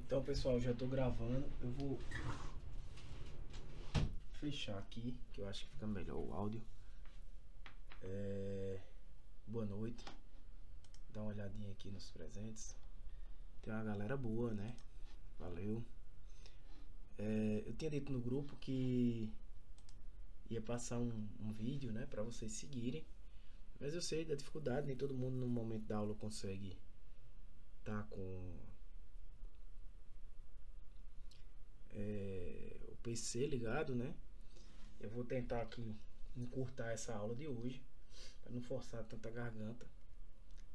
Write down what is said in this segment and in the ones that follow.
Então, pessoal, já tô gravando. Eu vou fechar aqui, que eu acho que fica melhor o áudio. Boa noite. Dá uma olhadinha aqui nos presentes. Tem uma galera boa, né? Valeu. Eu tinha dito no grupo que ia passar um vídeo, né, pra vocês seguirem. Mas eu sei da dificuldade, nem todo mundo no momento da aula consegue tá com o PC ligado, né? Eu vou tentar aqui encurtar essa aula de hoje, para não forçar tanta garganta.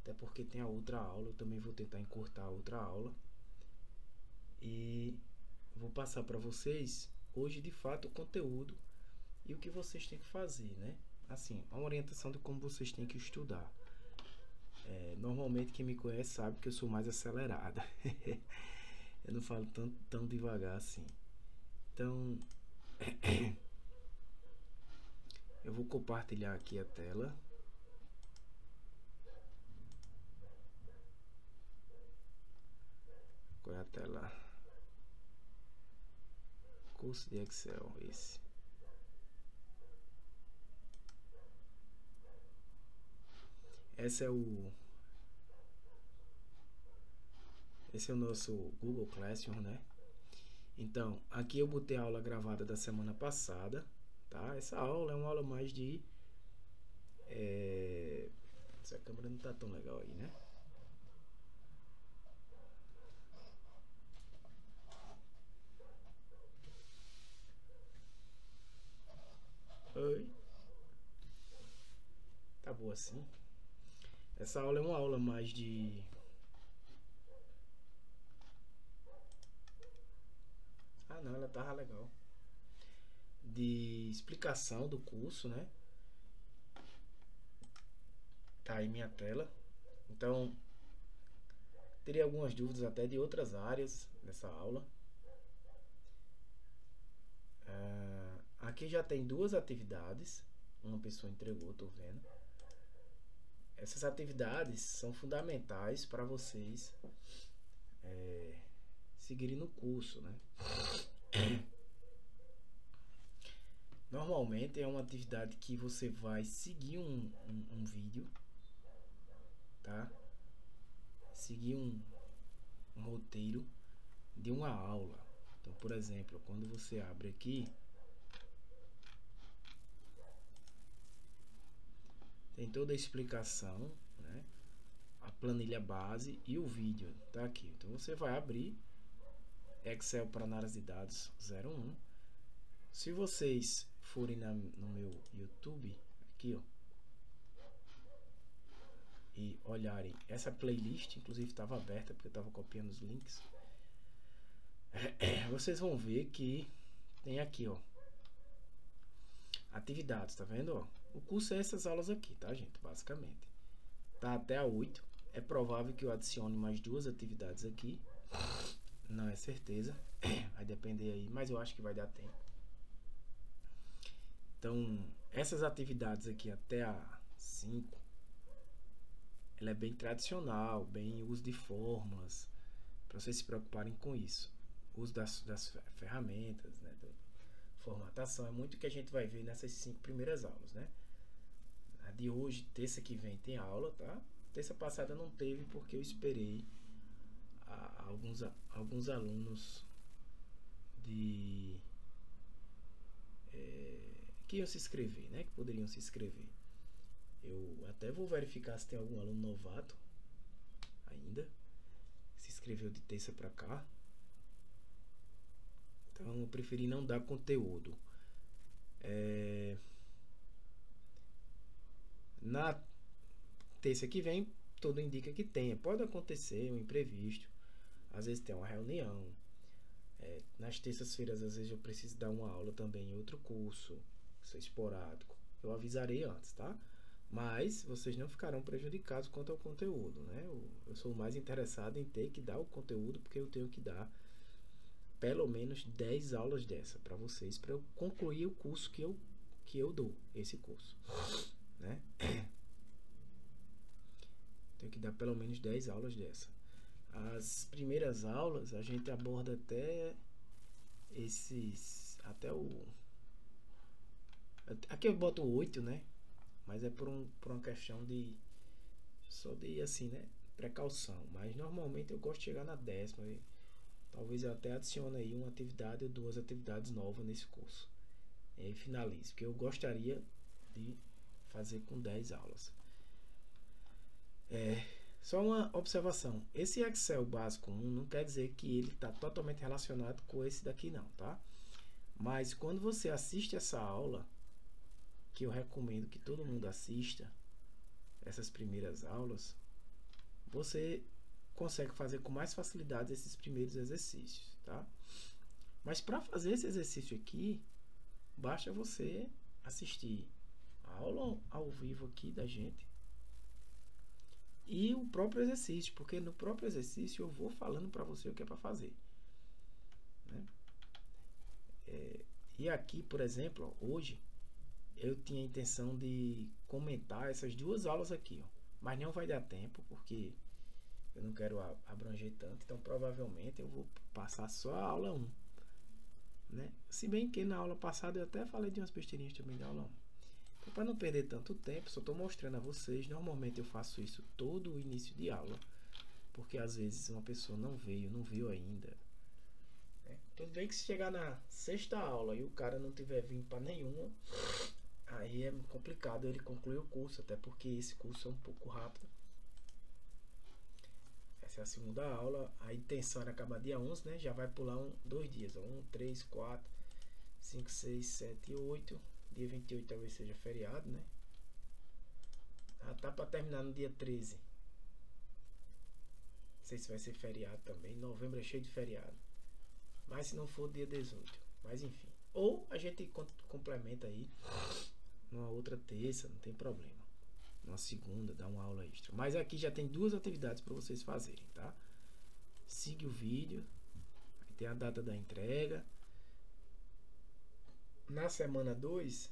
Até porque tem a outra aula, eu também vou tentar encurtar a outra aula. E vou passar para vocês hoje de fato o conteúdo e o que vocês têm que fazer, né? Assim, uma orientação de como vocês têm que estudar. Normalmente quem me conhece sabe que eu sou mais acelerada. Eu não falo tão devagar assim. Então, eu vou compartilhar aqui a tela. Qual é a tela? Curso de Excel, esse. Esse é o nosso Google Classroom, né? Então, aqui eu botei a aula gravada da semana passada, tá? Essa aula é uma aula mais de... Essa câmera não tá tão legal aí, né? Oi. Tá boa assim? Essa aula é uma aula mais de... Ah, não, ela tava legal. De explicação do curso, né? Tá aí minha tela. Então, teria algumas dúvidas até de outras áreas nessa aula. Aqui já tem duas atividades. Uma pessoa entregou, tô vendo. Essas atividades são fundamentais para vocês seguirem no curso, né? Normalmente é uma atividade que você vai seguir um vídeo, tá? Seguir um roteiro de uma aula. Então, por exemplo, quando você abre aqui, tem toda a explicação, né? A planilha base e o vídeo tá aqui. Então você vai abrir Excel para análise de dados 01. Se vocês forem no meu YouTube, aqui ó, e olharem essa playlist, inclusive estava aberta porque eu estava copiando os links, vocês vão ver que tem aqui ó, atividades, tá vendo ó? O curso é essas aulas aqui, tá gente, basicamente tá até a 8. É provável que eu adicione mais duas atividades aqui, não é certeza, vai depender aí, mas eu acho que vai dar tempo. Então, essas atividades aqui até a 5, ela é bem tradicional, bem uso de fórmulas, para vocês se preocuparem com isso. Uso das ferramentas, né? Formatação, é muito que a gente vai ver nessas 5 primeiras aulas, né? A de hoje, terça que vem, tem aula, tá? Terça passada não teve porque eu esperei alguns alunos que iam se inscrever, né? Que poderiam se inscrever. Eu até vou verificar se tem algum aluno novato ainda que se inscreveu de terça pra cá. Então eu preferi não dar conteúdo. Na terça que vem, tudo indica que tenha. Pode acontecer um imprevisto. Às vezes tem uma reunião. Nas terças-feiras, às vezes eu preciso dar uma aula também em outro curso. Isso é esporádico. Eu avisarei antes, tá? Mas vocês não ficarão prejudicados quanto ao conteúdo, né? Eu sou mais interessado em ter que dar o conteúdo, porque eu tenho que dar pelo menos 10 aulas dessa para vocês, para eu concluir o curso que eu dou, esse curso, né? Tenho que dar pelo menos 10 aulas dessa. As primeiras aulas a gente aborda até até o, aqui eu boto 8, né? Mas é por uma questão de, só de assim, né? Precaução. Mas normalmente eu gosto de chegar na 10ª. E talvez eu até adicione aí uma atividade ou duas atividades novas nesse curso. E aí finalize, porque eu gostaria de fazer com 10 aulas. Só uma observação. Esse Excel básico 1 não quer dizer que ele está totalmente relacionado com esse daqui não, tá? Mas quando você assiste essa aula, que eu recomendo que todo mundo assista, essas primeiras aulas, você consegue fazer com mais facilidade esses primeiros exercícios, tá? Mas para fazer esse exercício aqui, basta você assistir a aula ao vivo aqui da gente e o próprio exercício, porque no próprio exercício eu vou falando para você o que é para fazer, né? E aqui, por exemplo, ó, hoje eu tinha a intenção de comentar essas duas aulas aqui, ó, mas não vai dar tempo porque eu não quero abranger tanto, então provavelmente eu vou passar só a aula 1, né? Se bem que na aula passada eu até falei de umas besteirinhas também da aula 1. Então, para não perder tanto tempo, só estou mostrando a vocês. Normalmente eu faço isso todo o início de aula, porque às vezes uma pessoa não viu ainda, né? Tudo bem que se chegar na 6ª aula e o cara não tiver vindo para nenhuma, aí é complicado ele concluir o curso, até porque esse curso é um pouco rápido. Essa é a 2ª aula. A intenção era acabar dia 11, né? Já vai pular 2 dias. 1, 3, 4, 5, 6, 7 e 8. Dia 28 talvez seja feriado, né? Ah, tá para terminar no dia 13. Não sei se vai ser feriado também. Novembro é cheio de feriado. Mas se não for, dia 18. Mas enfim. Ou a gente complementa aí numa outra terça, não tem problema. Na segunda, dá uma aula extra. Mas aqui já tem 2 atividades para vocês fazerem, tá? Siga o vídeo. Aí tem a data da entrega. Na semana 2,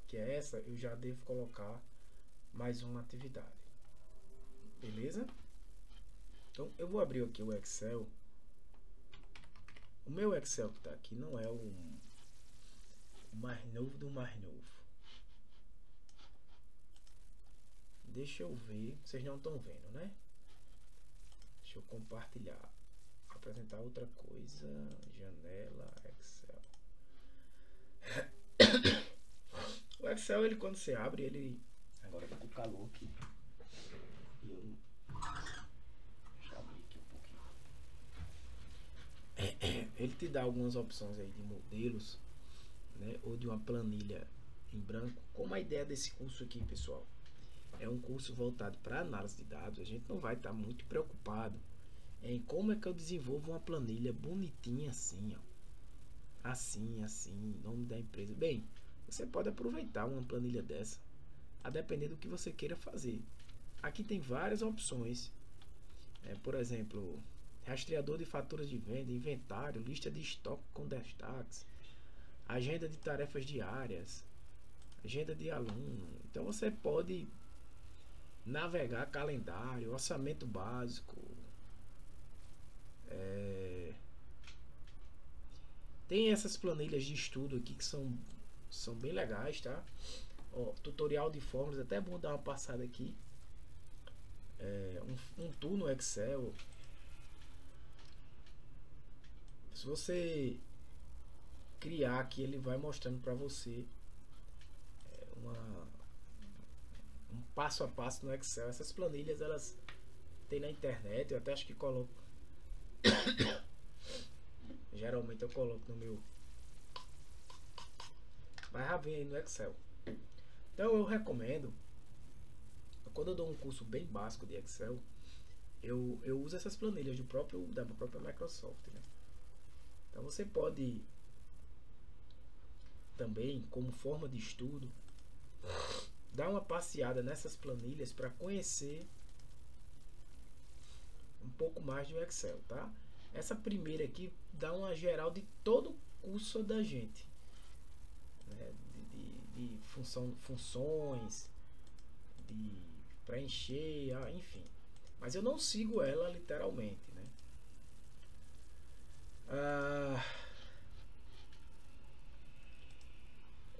que é essa, eu já devo colocar mais uma atividade. Beleza? Então eu vou abrir aqui o Excel. O meu Excel que está aqui não é o mais novo do mais novo. Deixa eu ver. Vocês não estão vendo, né? Deixa eu compartilhar. Apresentar outra coisa. Janela, Excel. O Excel, ele quando você abre, ele... Agora tá com calor aqui. E eu... Deixa eu abrir aqui um pouquinho. Ele te dá algumas opções aí de modelos, né? Ou de uma planilha em branco. Como a ideia desse curso aqui, pessoal, é um curso voltado para análise de dados, a gente não vai estar muito preocupado em como é que eu desenvolvo uma planilha bonitinha assim, ó. Assim, nome da empresa. Bem, você pode aproveitar uma planilha dessa, a depender do que você queira fazer. Aqui tem várias opções, por exemplo, rastreador de faturas de venda, inventário, lista de estoque com destaques, agenda de tarefas diárias, agenda de aluno. Então você pode navegar calendário, orçamento básico. Tem essas planilhas de estudo aqui que são bem legais, tá? Ó, tutorial de fórmulas, até é bom dar uma passada aqui. Um tool no Excel. Se você criar aqui, ele vai mostrando para você um passo a passo no Excel. Essas planilhas elas tem na internet, eu até acho que coloco. Geralmente eu coloco no meu, mas já vem aí no Excel. Então eu recomendo, quando eu dou um curso bem básico de Excel, eu uso essas planilhas da própria Microsoft, né? Então você pode também, como forma de estudo, dar uma passeada nessas planilhas para conhecer um pouco mais do Excel, tá? Essa primeira aqui dá uma geral de todo o curso da gente, né? De funções, de preencher, enfim. Mas eu não sigo ela literalmente, né?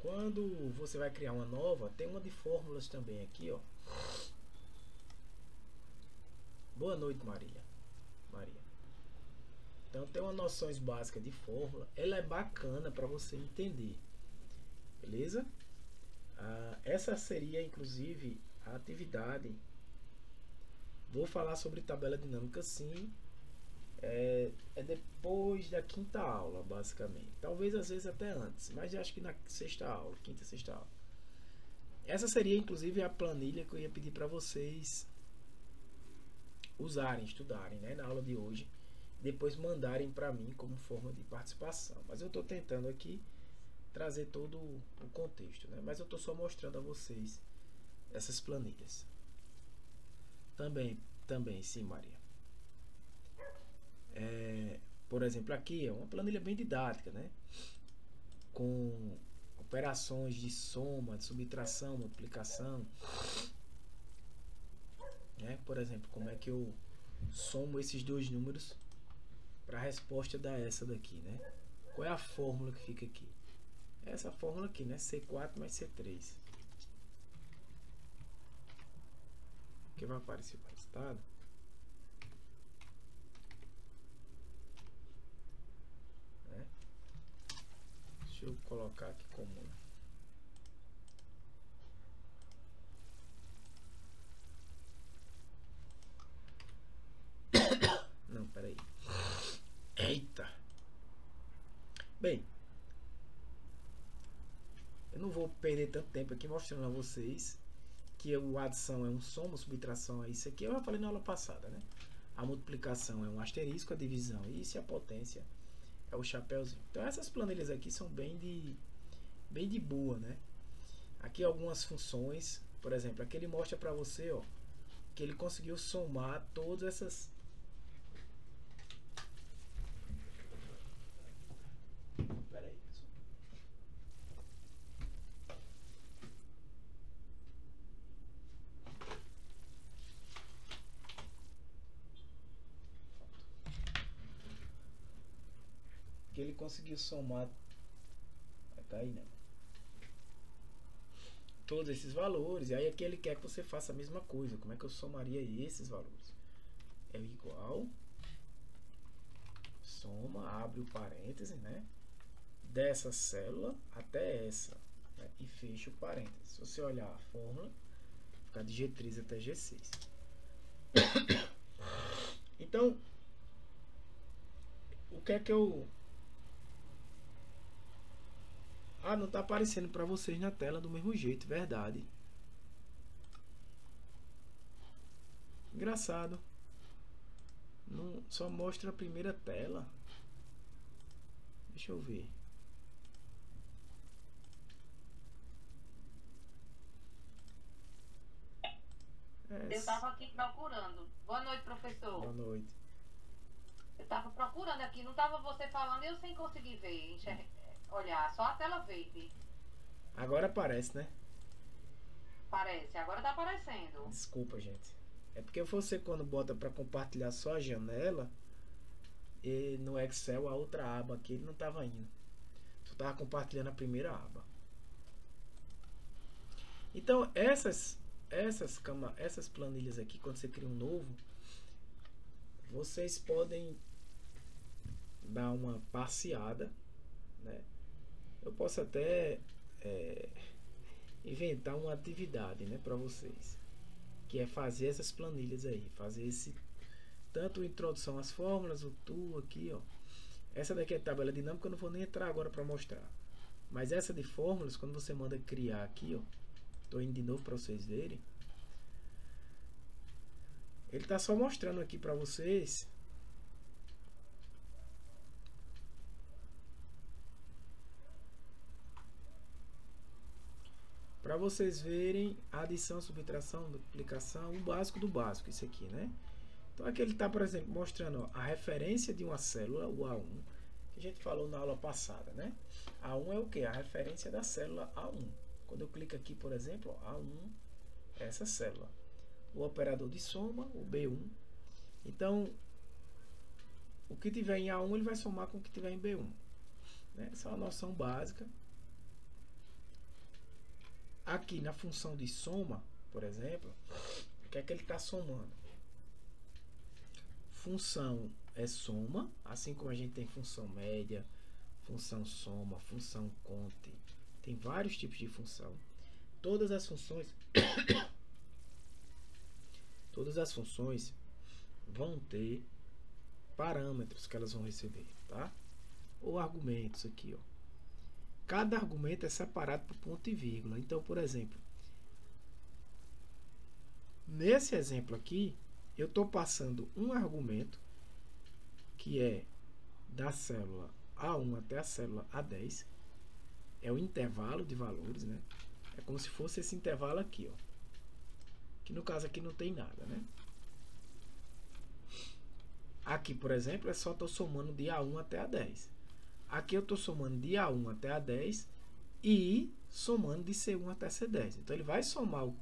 Quando você vai criar uma nova, tem uma de fórmulas também aqui, ó. Boa noite, Maria. Então tem umas noções básicas de fórmula. Ela é bacana para você entender, beleza? Essa seria inclusive a atividade. Vou falar sobre tabela dinâmica sim. É depois da quinta aula, basicamente. Talvez às vezes até antes, mas eu acho que na sexta aula, quinta e sexta aula. Essa seria inclusive a planilha que eu ia pedir para vocês usarem, estudarem, né, na aula de hoje. Depois mandarem para mim como forma de participação. Mas eu estou tentando aqui trazer todo o contexto, né? Mas eu estou só mostrando a vocês essas planilhas. Também, sim, Maria. Por exemplo, aqui é uma planilha bem didática, né? Com operações de soma, de subtração, multiplicação, né? Por exemplo, como é que eu somo esses dois números para a resposta dar essa daqui, né? Qual é a fórmula que fica aqui? Essa fórmula aqui, né? C4 mais C3. Que vai aparecer o resultado. Né? Deixa eu colocar aqui como... Não, peraí. Eita! Bem, eu não vou perder tanto tempo aqui mostrando a vocês que o adição é um soma, subtração é isso aqui. Eu já falei na aula passada, né? A multiplicação é um asterisco, a divisão é isso e a potência é o chapéuzinho. Então essas planilhas aqui são bem de boa, né? Aqui algumas funções, por exemplo, aqui ele mostra para você, ó, que ele conseguiu somar todas essas... Peraí, pessoal. Que ele conseguiu somar... Tá aí, né? Todos esses valores, e aí aqui ele quer que você faça a mesma coisa. Como é que eu somaria esses valores? É igual, soma, abre o parêntese, né? Dessa célula até essa, né? E fecha o parêntese. Se você olhar a fórmula, fica de G3 até G6. Então, o que é que eu... não está aparecendo para vocês na tela do mesmo jeito, verdade. Engraçado. Não, só mostra a primeira tela. Deixa eu ver. Eu estava aqui procurando. Boa noite, professor. Boa noite. Eu estava procurando aqui, não estava você falando e eu sem conseguir ver, olhar, só a tela verde. Agora aparece, né? Parece, agora está aparecendo. Desculpa, gente. É porque você quando bota para compartilhar só a janela, e no Excel a outra aba aqui ele não estava indo. Só estava compartilhando a primeira aba. Então essas planilhas aqui, quando você cria um novo, vocês podem dar uma passeada, né? Eu posso até inventar uma atividade, né, para vocês, que é fazer essas planilhas aí, fazer esse tanto introdução às fórmulas, o tool aqui, ó. Essa daqui é a tabela dinâmica, eu não vou nem entrar agora para mostrar. Mas essa de fórmulas, quando você manda criar aqui, ó, tô indo de novo para vocês verem. Ele tá só mostrando aqui para vocês verem a adição, subtração, multiplicação, o básico do básico, isso aqui, né? Então aqui ele está, por exemplo, mostrando, ó, a referência de uma célula, o A1, que a gente falou na aula passada, né? A1 é o que? A referência da célula A1. Quando eu clico aqui, por exemplo, ó, A1 é essa célula. o operador de soma, o B1. Então, o que tiver em A1 ele vai somar com o que tiver em B1. Né? Essa é uma noção básica. Aqui na função de soma, por exemplo, o que é que ele está somando? Função é soma, assim como a gente tem função média, função soma, função conte. Tem vários tipos de função. Todas as funções vão ter parâmetros que elas vão receber, tá? Ou argumentos aqui, ó. Cada argumento é separado por ponto e vírgula. Então, por exemplo, nesse exemplo aqui, eu estou passando um argumento que é da célula A1 até a célula A10. É o intervalo de valores, né? É como se fosse esse intervalo aqui, ó. Que no caso aqui não tem nada, né? Aqui, por exemplo, é só estou somando de A1 até A10. Aqui eu estou somando de A1 até A10 e somando de C1 até C10. Então, ele vai somar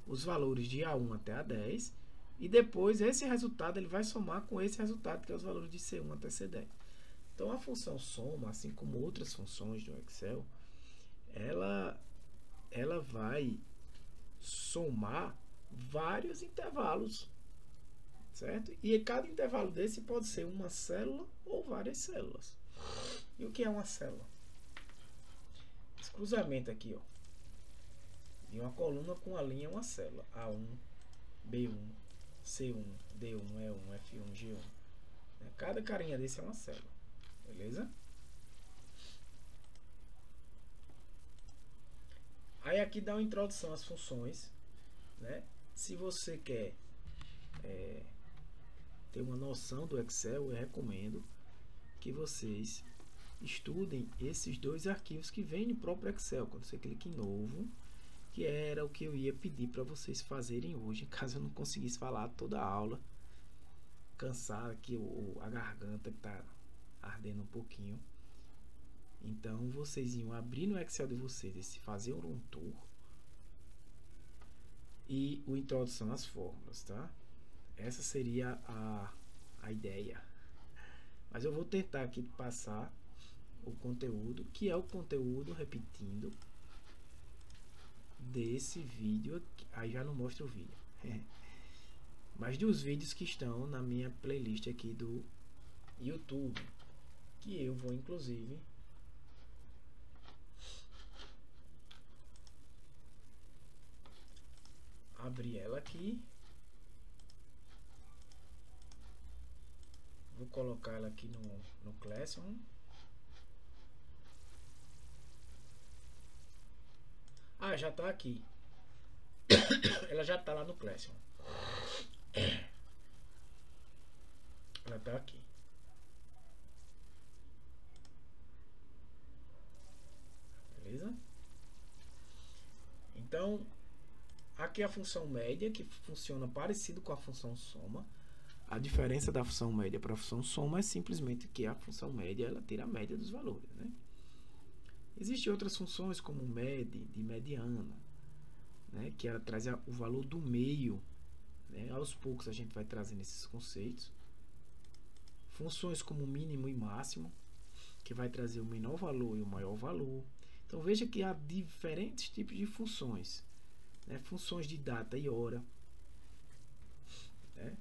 os valores de A1 até A10 e depois esse resultado ele vai somar com esse resultado, que é os valores de C1 até C10. Então, a função soma, assim como outras funções do Excel, ela vai somar vários intervalos, certo? E cada intervalo desse pode ser uma célula ou várias células. E o que é uma célula? Esse cruzamento aqui, ó, de uma coluna com a linha é uma célula. A1, B1, C1, D1, E1, F1, G1. Cada carinha desse é uma célula. Beleza? Aí aqui dá uma introdução às funções, né? Se você quer ter uma noção do Excel, eu recomendo que vocês estudem esses dois arquivos que vêm no próprio Excel. Quando você clica em novo, que era o que eu ia pedir para vocês fazerem hoje, caso eu não conseguisse falar toda a aula, cansar aqui a garganta que está ardendo um pouquinho. Então vocês iam abrir no Excel de vocês, fazer um tour e o introdução às fórmulas, tá? Essa seria a ideia. Mas eu vou tentar aqui passar o conteúdo, que é o conteúdo, repetindo, desse vídeo aqui. Aí já não mostra o vídeo. Mas dos vídeos que estão na minha playlist aqui do YouTube, que eu vou inclusive abrir ela aqui. Vou colocar ela aqui no Classroom. Ah, já está aqui. Ela já está lá no Classroom. Ela está aqui. Beleza? Então, aqui é a função média, que funciona parecido com a função soma. A diferença da função média para a função soma é simplesmente que a função média ela tira a média dos valores, né? Existem outras funções como med, de mediana, né? Que ela traz o valor do meio, né? Aos poucos a gente vai trazendo esses conceitos. Funções como mínimo e máximo, que vai trazer o menor valor e o maior valor. Então veja que há diferentes tipos de funções, né? Funções de data e hora, né?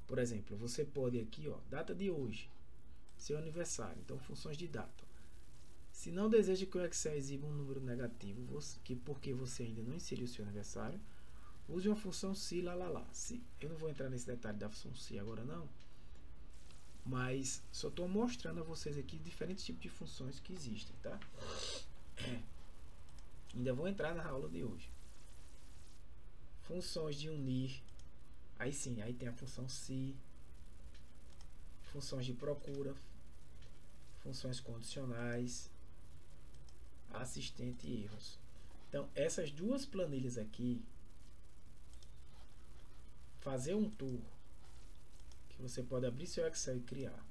Por exemplo, você pode aqui, ó, data de hoje, seu aniversário. Então, funções de data. Se não deseja que o Excel exiba um número negativo, porque você ainda não inseriu o seu aniversário, use uma função se, eu não vou entrar nesse detalhe da função se agora não, mas só estou mostrando a vocês aqui diferentes tipos de funções que existem, tá? Ainda vou entrar na aula de hoje. Funções de unir. Aí sim, aí tem a função se, funções de procura, funções condicionais, assistente e erros. Então, essas duas planilhas aqui, fazer um tour, que você pode abrir seu Excel e criar.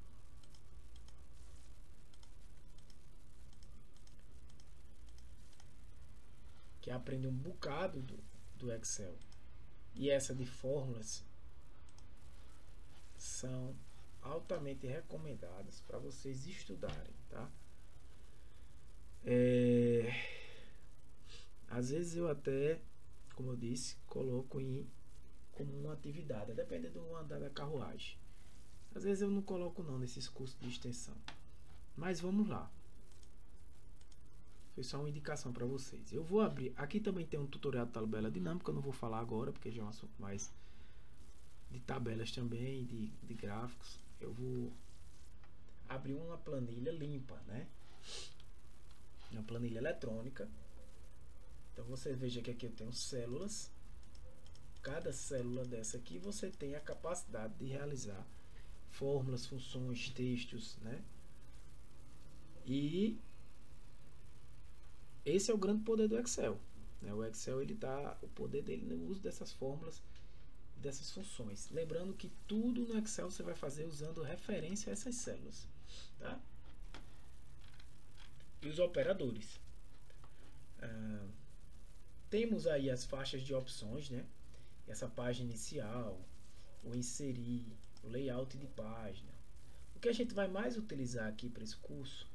Que aprende um bocado do Excel e essa de fórmulas são altamente recomendadas para vocês estudarem, tá? Às vezes eu até, como eu disse, coloco como uma atividade, depende do andar da carruagem. Às vezes eu não coloco não nesses cursos de extensão. Mas vamos lá. Foi só uma indicação para vocês. Eu vou abrir, aqui também tem um tutorial de tabela dinâmica, eu não vou falar agora, porque já é um assunto mais de tabelas também, de gráficos. Eu vou abrir uma planilha limpa, né? Uma planilha eletrônica. Então você veja que aqui eu tenho células. Cada célula dessa aqui você tem a capacidade de realizar fórmulas, funções, textos, né? E esse é o grande poder do Excel, né? O Excel, ele dá o poder dele no uso dessas fórmulas, dessas funções. Lembrando que tudo no Excel você vai fazer usando referência a essas células, tá? E os operadores. Temos aí as faixas de opções, né? Essa página inicial, o inserir, o layout de página. O que a gente vai mais utilizar aqui para esse curso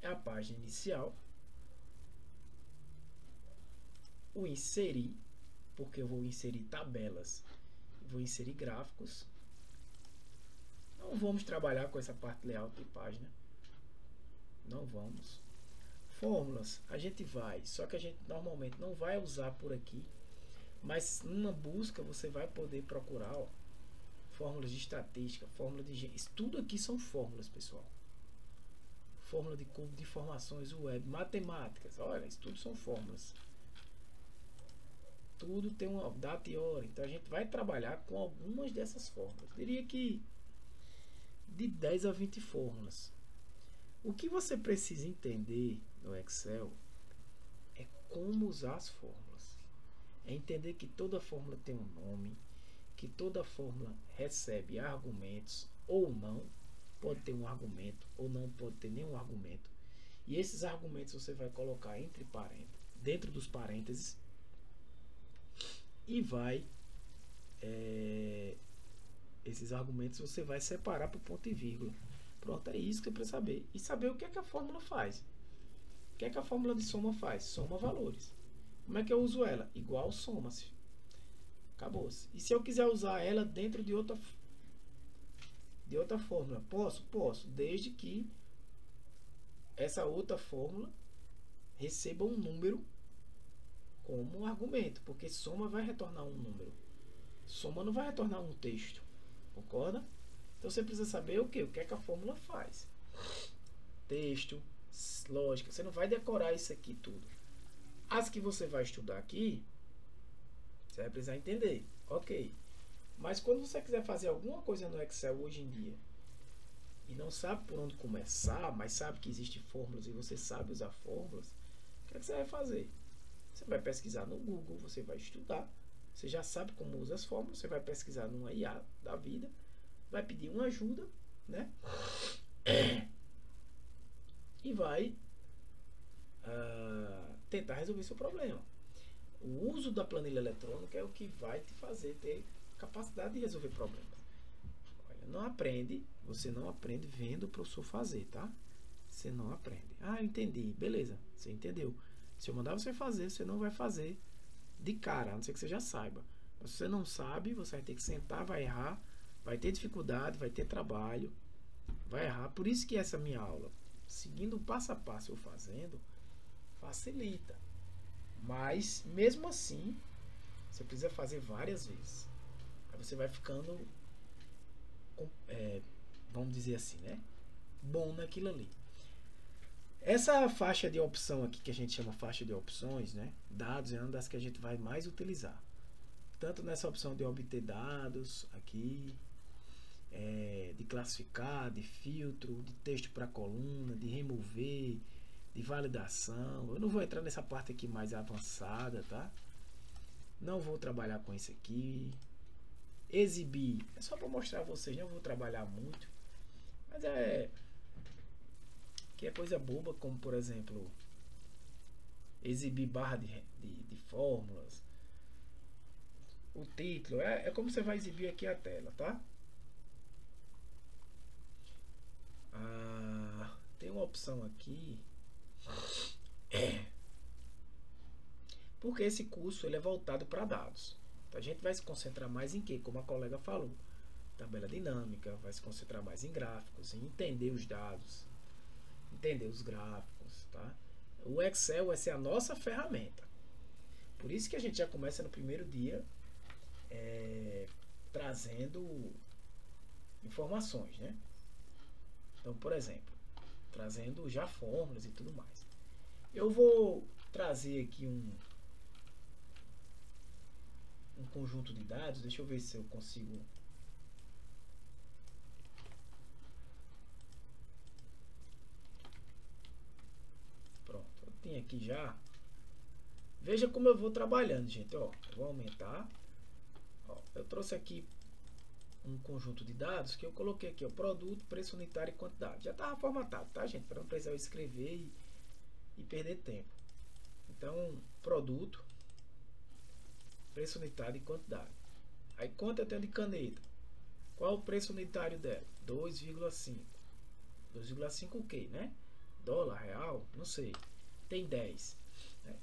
é a página inicial, o inserir, porque eu vou inserir tabelas, vou inserir gráficos. Não vamos trabalhar com essa parte layout de página, não vamos. Fórmulas a gente vai, só que a gente normalmente não vai usar por aqui, mas numa busca você vai poder procurar, ó, fórmulas de estatística, fórmula de isso tudo aqui são fórmulas, pessoal. Fórmula de curva de informações web, matemáticas, olha, isso tudo são fórmulas. Tudo tem uma data e hora, então a gente vai trabalhar com algumas dessas fórmulas. Diria que de 10 a 20 fórmulas. O que você precisa entender no Excel é como usar as fórmulas. É entender que toda fórmula tem um nome, que toda fórmula recebe argumentos ou não, pode ter um argumento ou não pode ter nenhum argumento. E esses argumentos você vai colocar entre parênteses, dentro dos parênteses, e vai esses argumentos você vai separar por ponto e vírgula. Pronto, é isso que eu preciso saber. E saber o que é que a fórmula faz. O que é que a fórmula de soma faz? Soma valores. Como é que eu uso ela? Igual soma-se. Acabou-se. E se eu quiser usar ela dentro de outra fórmula? Posso? Posso. Desde que essa outra fórmula receba um número como argumento. Porque soma vai retornar um número. Soma não vai retornar um texto. Concorda? Então você precisa saber o que? O que é que a fórmula faz. Texto, lógica. Você não vai decorar isso aqui tudo. As que você vai estudar aqui, você vai precisar entender. Ok. Mas quando você quiser fazer alguma coisa no Excel hoje em dia e não sabe por onde começar, mas sabe que existem fórmulas e você sabe usar fórmulas, o que é que você vai fazer? Você vai pesquisar no Google, você vai estudar. Você já sabe como usa as fórmulas, você vai pesquisar numa IA da vida, vai pedir uma ajuda, né? E vai tentar resolver seu problema. O uso da planilha eletrônica é o que vai te fazer ter capacidade de resolver problemas. Olha, não aprende, você não aprende vendo o professor fazer, tá? Você não aprende. Ah, eu entendi. Beleza, você entendeu. Se eu mandar você fazer, você não vai fazer de cara, a não ser que você já saiba. Mas se você não sabe, você vai ter que sentar, vai errar, vai ter dificuldade, vai ter trabalho, vai errar. Por isso que essa minha aula, seguindo passo a passo eu fazendo, facilita. Mas, mesmo assim, você precisa fazer várias vezes. Aí você vai ficando, vamos dizer assim, né? Bom naquilo ali. Essa faixa de opção aqui, que a gente chama faixa de opções, né? Dados é uma das que a gente vai mais utilizar. Tanto nessa opção de obter dados aqui, de classificar, de filtro, de texto para coluna, de remover, de validação. Eu não vou entrar nessa parte aqui mais avançada, tá? Não vou trabalhar com isso aqui. Exibir, é só para mostrar a vocês, não vou trabalhar muito. Mas que é coisa boba, como por exemplo exibir barra de fórmulas, o título, é como você vai exibir aqui a tela, tá? Tem uma opção aqui, porque esse curso ele é voltado para dados. Então, a gente vai se concentrar mais em quê? Como a colega falou, tabela dinâmica, vai se concentrar mais em gráficos, em entender os dados, entender os gráficos, tá? O Excel vai ser a nossa ferramenta. Por isso que a gente já começa no primeiro dia trazendo informações, né? Então, por exemplo, trazendo já fórmulas e tudo mais. Eu vou trazer aqui um conjunto de dados. Deixa eu ver se eu consigo. Pronto, eu tenho aqui já. Veja como eu vou trabalhando, gente. Ó, eu vou aumentar. Ó, eu trouxe aqui um conjunto de dados que eu coloquei aqui, ó, produto, preço unitário e quantidade. Já estava formatado, tá, gente? Para não precisar eu escrever e perder tempo. Então, produto, preço unitário e quantidade. Aí, quanto eu tenho de caneta? Qual o preço unitário dela? 2,5. 2,5 o quê, né? Dólar, real? Não sei. Tem 10. Né?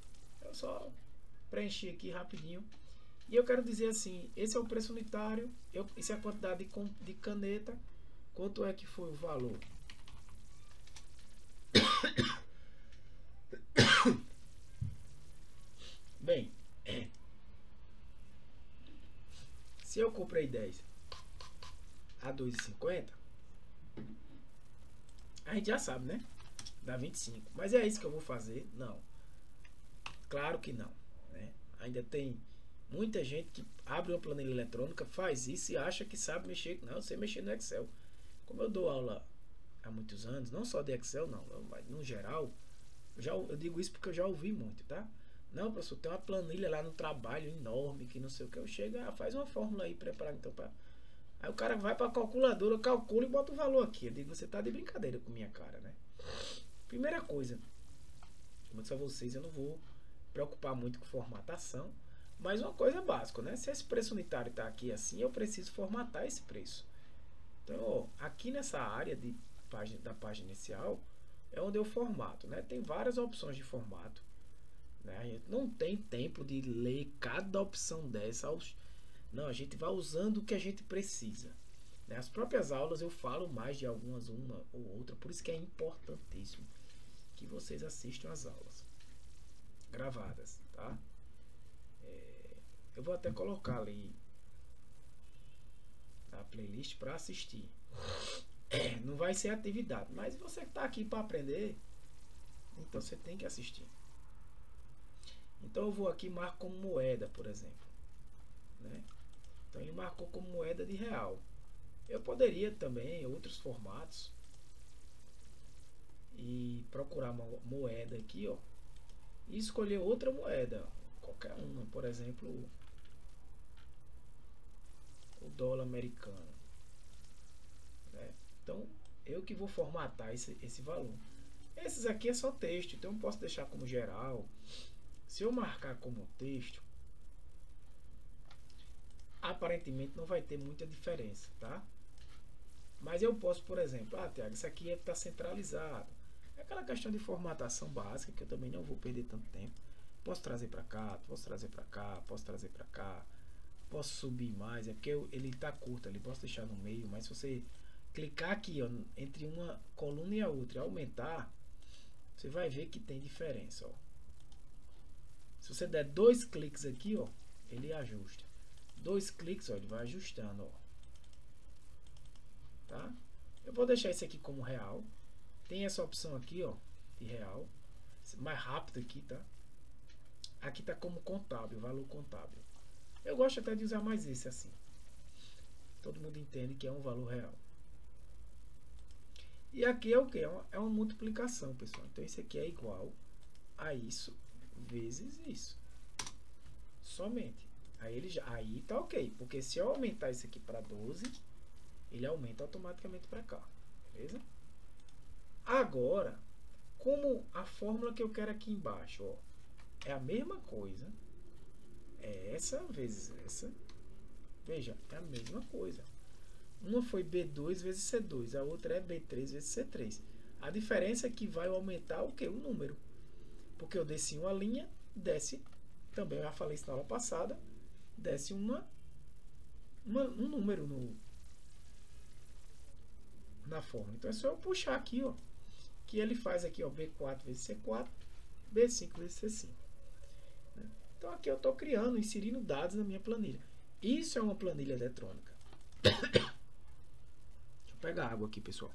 Eu só preenchi aqui rapidinho. E eu quero dizer assim, esse é o preço unitário, essa é a quantidade de caneta, quanto é que foi o valor? Bem, se eu comprei 10 a 2,50, a gente já sabe, né? Dá 25. Mas é isso que eu vou fazer? Não. Claro que não. Né? Ainda tem muita gente que abre uma planilha eletrônica, faz isso e acha que sabe mexer. Não, eu sei mexer no Excel. Como eu dou aula há muitos anos, não só de Excel, não, mas no geral, eu digo isso porque eu já ouvi muito, tá? Não, professor, tem uma planilha lá no trabalho enorme, que não sei o que. Eu chego, faz uma fórmula aí, preparada então para. Aí o cara vai para a calculadora, calcula e bota o valor aqui. Eu digo, você tá de brincadeira com minha cara, né? Primeira coisa, como eu disse a vocês, eu não vou preocupar muito com formatação, mas uma coisa básica, né? Se esse preço unitário está aqui assim, eu preciso formatar esse preço. Então, ó, aqui nessa área da página inicial é onde eu formato, né? Tem várias opções de formato, né? A gente não tem tempo de ler cada opção dessa. Não, a gente vai usando o que a gente precisa. Nas próprias aulas eu falo mais de algumas, uma ou outra, por isso que é importantíssimo que vocês assistam as aulas gravadas, tá? Eu vou até colocar ali na playlist para assistir. Não vai ser atividade, mas você que está aqui para aprender, então você tem que assistir. Então eu vou aqui e marco como moeda, por exemplo, né? Então ele marcou como moeda de real. Eu poderia também outros formatos e procurar uma moeda aqui, ó, e escolher outra moeda, qualquer uma, por exemplo, o dólar americano, né? Então eu que vou formatar esse valor. Esses aqui é só texto, então eu posso deixar como geral. Se eu marcar como texto, aparentemente não vai ter muita diferença, tá? Mas eu posso, por exemplo, Tiago, isso aqui está centralizado. É aquela questão de formatação básica que eu também não vou perder tanto tempo. Posso trazer para cá, posso trazer para cá, posso trazer para cá, posso subir mais, é porque ele está curto ali, posso deixar no meio, mas se você clicar aqui, ó, entre uma coluna e a outra e aumentar, você vai ver que tem diferença, ó. Se você der 2 cliques aqui, ó, ele ajusta. 2 cliques, ó, ele vai ajustando, ó. Tá? Eu vou deixar esse aqui como real. Tem essa opção aqui, ó, de real. Mais rápido aqui, tá? Aqui tá como contábil, valor contábil. Eu gosto até de usar mais esse assim. Todo mundo entende que é um valor real. E aqui é o que? É uma multiplicação, pessoal. Então isso aqui é igual a isso vezes isso. Somente. Aí tá ok. Porque se eu aumentar isso aqui para 12, ele aumenta automaticamente para cá. Beleza? Agora, como a fórmula que eu quero aqui embaixo, ó, é a mesma coisa. É essa vezes essa. Veja, é a mesma coisa. Uma foi B2 vezes C2, a outra é B3 vezes C3. A diferença é que vai aumentar o que? O número. Porque eu desci uma linha, desce, também eu já falei isso na aula passada, desce um número na fórmula. Então é só eu puxar aqui, ó, que ele faz aqui, ó, B4 vezes C4, B5 vezes C5. Então aqui eu estou criando, inserindo dados na minha planilha. Isso é uma planilha eletrônica. Deixa eu pegar água aqui, pessoal.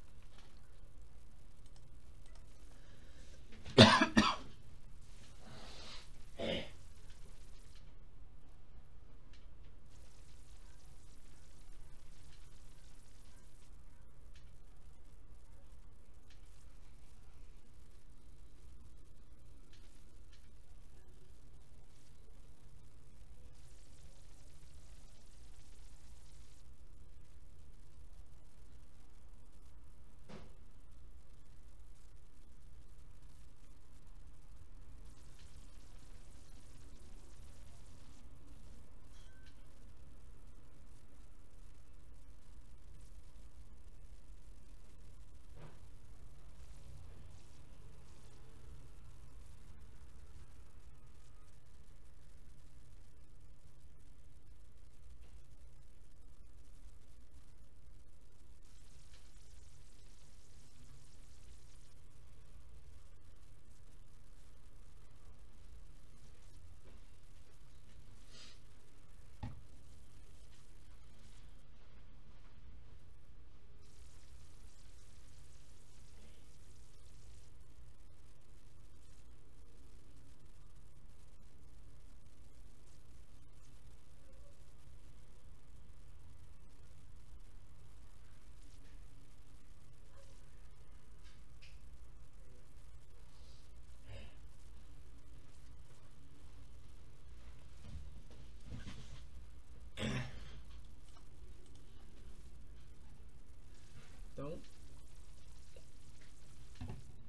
Então,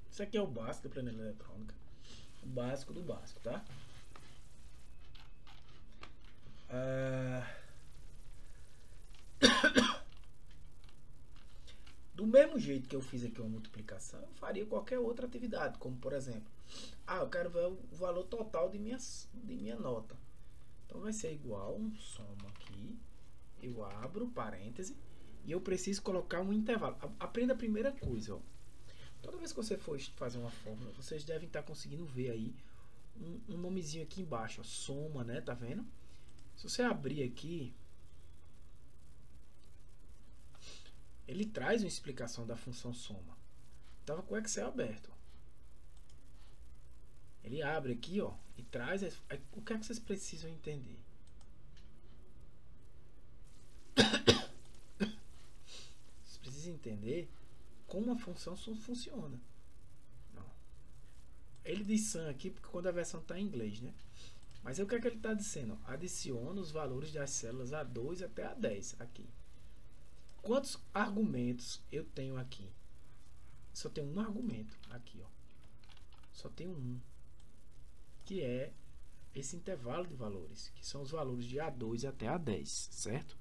isso aqui é o básico da planilha eletrônica. O básico do básico, tá? Do mesmo jeito que eu fiz aqui uma multiplicação, eu faria qualquer outra atividade, como por exemplo, eu quero ver o valor total de minha nota. Então vai ser igual um soma aqui, eu abro parêntese e eu preciso colocar um intervalo. Aprenda a primeira coisa, ó. Toda vez que você for fazer uma fórmula, vocês devem estar conseguindo ver aí um nomezinho aqui embaixo, ó, soma, né? Tá vendo? Se você abrir aqui, ele traz uma explicação da função soma. Estava com o Excel aberto. Ele abre aqui, ó, e traz o que é que vocês precisam entender. Vocês precisam entender como a função funciona. Não. Ele diz sum aqui porque quando a versão está em inglês, né? Mas o que é que ele está dizendo? Adiciona os valores das células A2 até A10 aqui. Quantos argumentos eu tenho aqui? Só tem um argumento aqui, ó. Só tem um, que é esse intervalo de valores, que são os valores de A2 até A10, certo?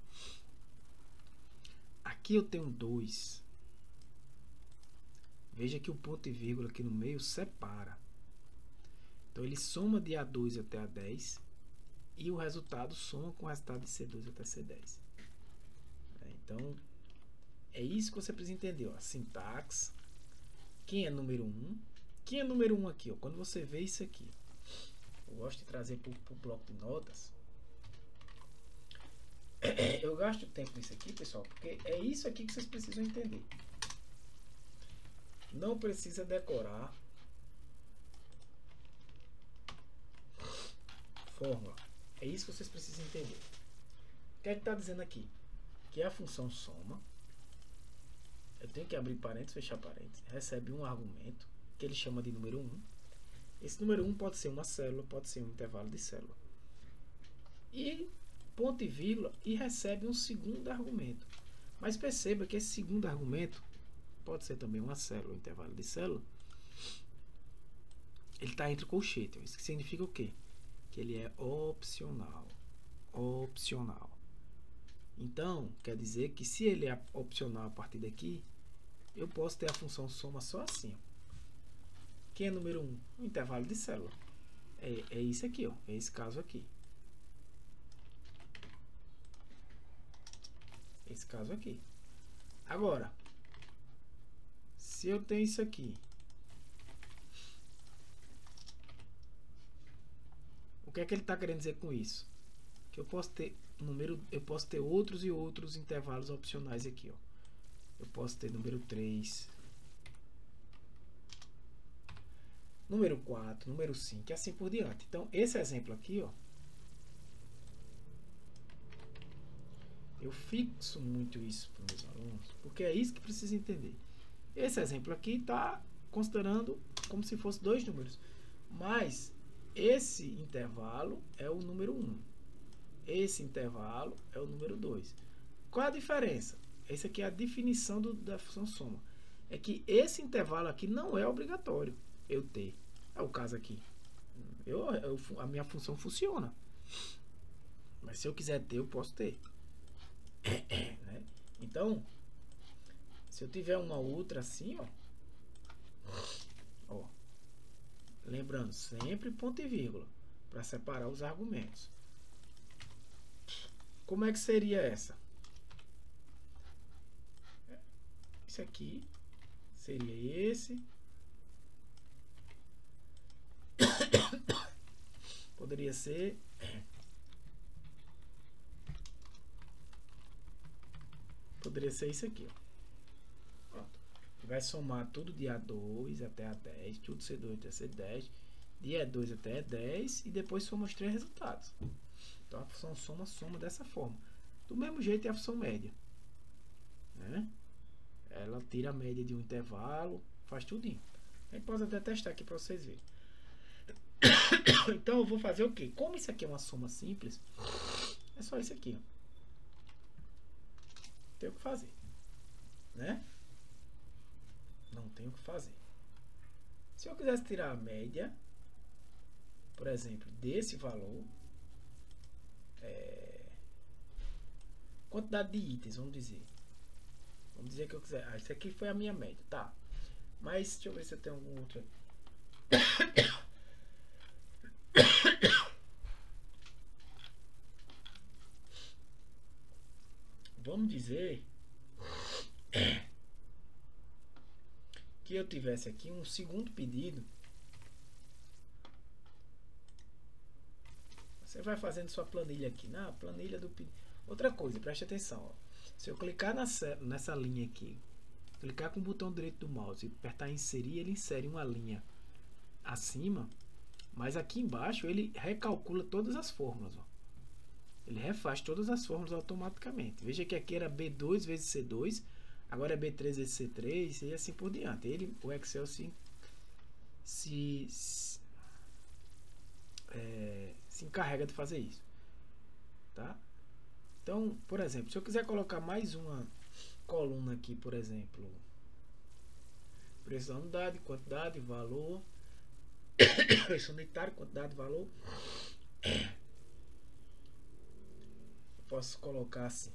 Aqui eu tenho 2. Veja que o ponto e vírgula aqui no meio separa. Então ele soma de A2 até A10 e o resultado soma com o resultado de C2 até C10. Então é isso que você precisa entender, ó. Sintaxe. Quem é número 1? Quem é número 1 aqui, ó? Quando você vê isso aqui, eu gosto de trazer para o bloco de notas. Eu gasto tempo nisso aqui, pessoal, porque é isso aqui que vocês precisam entender. Não precisa decorar fórmula. É isso que vocês precisam entender. O que é que está dizendo aqui? Que a função soma, eu tenho que abrir parênteses, fechar parênteses, recebe um argumento, que ele chama de número 1. Esse número 1 pode ser uma célula, pode ser um intervalo de célula. E ponto e vírgula, e recebe um segundo argumento. Mas perceba que esse segundo argumento pode ser também uma célula, um intervalo de célula. Ele está entre colchetes. Isso significa o quê? Que ele é opcional. Opcional. Então, quer dizer que se ele é opcional a partir daqui, eu posso ter a função soma só assim. Ó. Quem é número 1? O intervalo de célula. É isso aqui, ó. É esse caso aqui. Esse caso aqui. Agora, se eu tenho isso aqui, o que é que ele está querendo dizer com isso? Que eu posso ter outros e outros intervalos opcionais aqui, ó. Eu posso ter número 3, número 4, número 5 e assim por diante. Então, esse exemplo aqui, ó, eu fixo muito isso para os meus alunos, porque é isso que precisa entender. Esse exemplo aqui está considerando como se fosse 2 números, mas esse intervalo é o número 1. Esse intervalo é o número 2. Qual a diferença? Essa aqui é a definição da função soma. É que esse intervalo aqui não é obrigatório eu ter. É o caso aqui. A minha função funciona. Mas se eu quiser ter, eu posso ter. Né? Então, se eu tiver uma outra assim, ó, lembrando, sempre ponto e vírgula para separar os argumentos. Como é que seria essa? Isso aqui seria esse. Poderia ser isso aqui, ó. Pronto. Vai somar tudo de A2 até A10, tudo C2 até C10, de E2 até E10 e depois soma os 3 resultados. Então a função soma dessa forma. Do mesmo jeito é a função média, né? Ela tira a média de um intervalo, faz tudinho. A gente pode até testar aqui para vocês verem. Então eu vou fazer o quê? Como isso aqui é uma soma simples, é só isso aqui, ó. Tenho o que fazer, né? Não tenho o que fazer. Se eu quisesse tirar a média, por exemplo, desse valor, quantidade de itens, vamos dizer. Vamos dizer que eu quiser. Isso aqui foi a minha média, tá? Mas deixa eu ver se eu tenho algum outro aqui. Vamos dizer que eu tivesse aqui um segundo pedido. Você vai fazendo sua planilha aqui, na planilha do pedido. Outra coisa, preste atenção, ó. Se eu clicar nessa linha aqui, clicar com o botão direito do mouse e apertar em inserir, ele insere uma linha acima, mas aqui embaixo ele recalcula todas as fórmulas, ó. Ele refaz todas as fórmulas automaticamente. Veja que aqui era B2 vezes C2, agora é B3 vezes C3 e assim por diante. O Excel se encarrega de fazer isso, tá? Então, por exemplo, se eu quiser colocar mais uma coluna aqui, por exemplo, preço da unidade, quantidade, valor, preço unitário, quantidade, valor, eu posso colocar assim.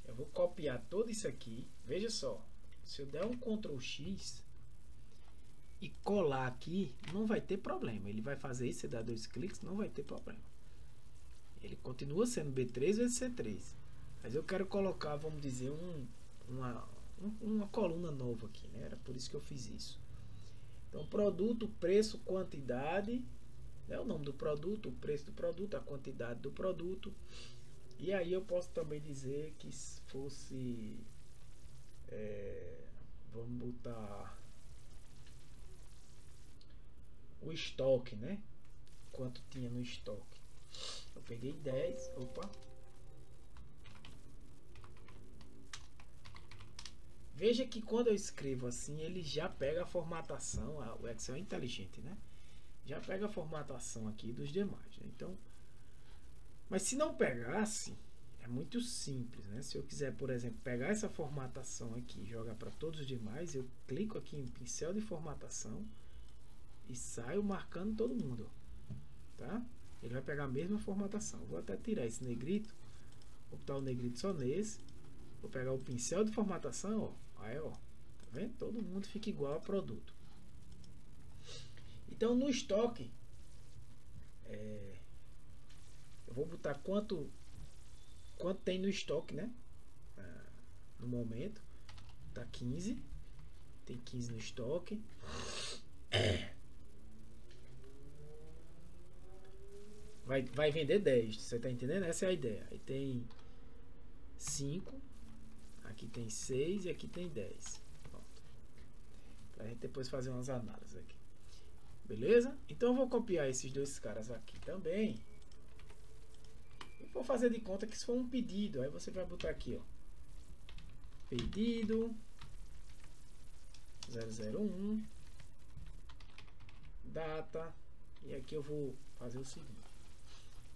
Eu vou copiar todo isso aqui. Veja só, se eu der um Ctrl X e colar aqui, não vai ter problema. Ele vai fazer isso, você dá 2 cliques, não vai ter problema. Ele continua sendo B3 vezes C3. Mas eu quero colocar, vamos dizer, uma coluna nova aqui, né? Era por isso que eu fiz isso. Então, produto, preço, quantidade, é o nome do produto, o preço do produto, a quantidade do produto. E aí eu posso também dizer que se fosse, vamos botar o estoque, né? Quanto tinha no estoque. Eu peguei 10, opa. Veja que quando eu escrevo assim, ele já pega a formatação, o Excel é inteligente, né? Já pega a formatação aqui dos demais, né? Então, mas se não pegasse, é muito simples, né? Se eu quiser, por exemplo, pegar essa formatação aqui e jogar para todos os demais, eu clico aqui em pincel de formatação e saio marcando todo mundo, tá? Ele vai pegar a mesma formatação. Vou até tirar esse negrito, vou botar o negrito só nesse, vou pegar o pincel de formatação, ó, aí ó, tá vendo? Todo mundo fica igual a produto. Então no estoque, eu vou botar quanto tem no estoque, né? No momento tá 15, tem 15 no estoque. Vai vender 10, você tá entendendo? Essa é a ideia. Aí tem 5, aqui tem 6 e aqui tem 10. Pronto. Pra gente depois fazer umas análises aqui. Beleza? Então eu vou copiar esses dois caras aqui também. E vou fazer de conta que isso foi um pedido. Aí você vai botar aqui, ó. Pedido 001 data. E aqui eu vou fazer o seguinte.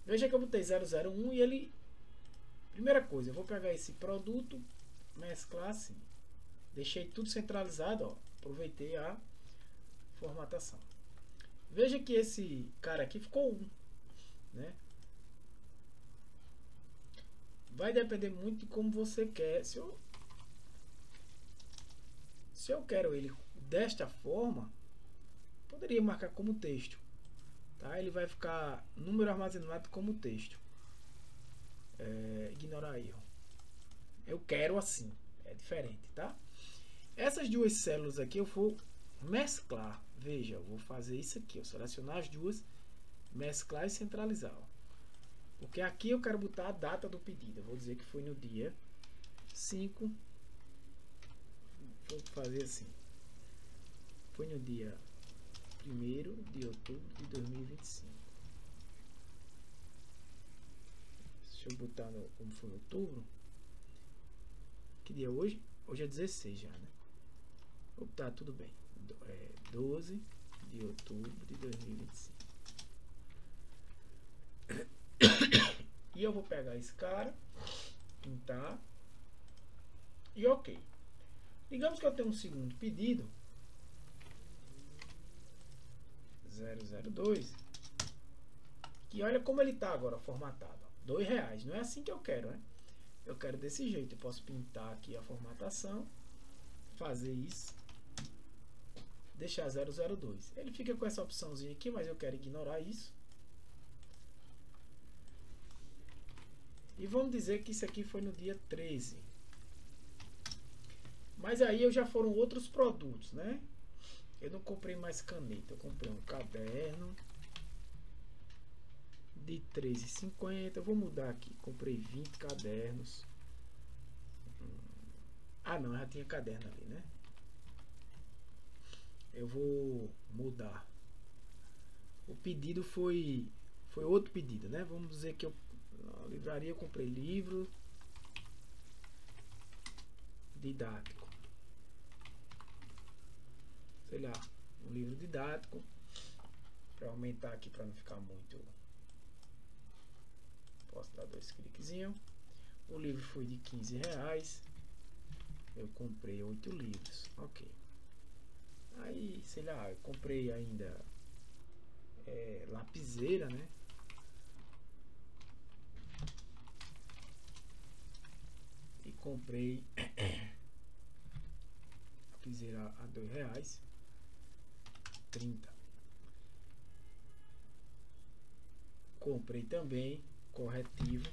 Veja que eu botei 001 e ele... Primeira coisa, eu vou pegar esse produto, mesclar assim. Deixei tudo centralizado, ó. Aproveitei a formatação. Veja que esse cara aqui ficou 1, né? Vai depender muito de como você quer. Se eu quero ele desta forma, poderia marcar como texto. Tá? Ele vai ficar número armazenado como texto. Ignorar erro. Eu quero assim. É diferente, tá? Essas duas células aqui eu vou mesclar. Veja, eu vou fazer isso aqui. Eu selecionar as duas, mesclar e centralizar. Ó. Porque aqui eu quero botar a data do pedido. Eu vou dizer que foi no dia 5. Vou fazer assim. Foi no dia 1º de outubro de 2025. Deixa eu botar como foi outubro. Que dia é hoje? Hoje é 16 já, né? Vou botar tudo bem. 12 de outubro de 2025. E eu vou pegar esse cara, pintar e ok. Digamos que eu tenho um segundo pedido 002, que olha como ele está agora formatado, R$2. Não é assim que eu quero, né? Eu quero desse jeito. Eu posso pintar aqui a formatação, fazer isso, deixar 002. Ele fica com essa opçãozinha aqui, mas eu quero ignorar isso. E vamos dizer que isso aqui foi no dia 13. Mas aí já foram outros produtos, né? Eu não comprei mais caneta. Eu comprei um caderno de R$3,50. Eu vou mudar aqui. Comprei 20 cadernos. Ah, não. Já tinha caderno ali, né? Eu vou mudar. O pedido foi outro pedido, né? Vamos dizer que na livraria eu comprei livro didático, sei lá, um livro didático, para aumentar aqui para não ficar muito, posso dar 2 cliquezinhos. O livro foi de R$15, eu comprei 8 livros, ok. Aí, sei lá, eu comprei ainda lapiseira, né? E comprei lapiseira a R$2,30. Comprei também corretivo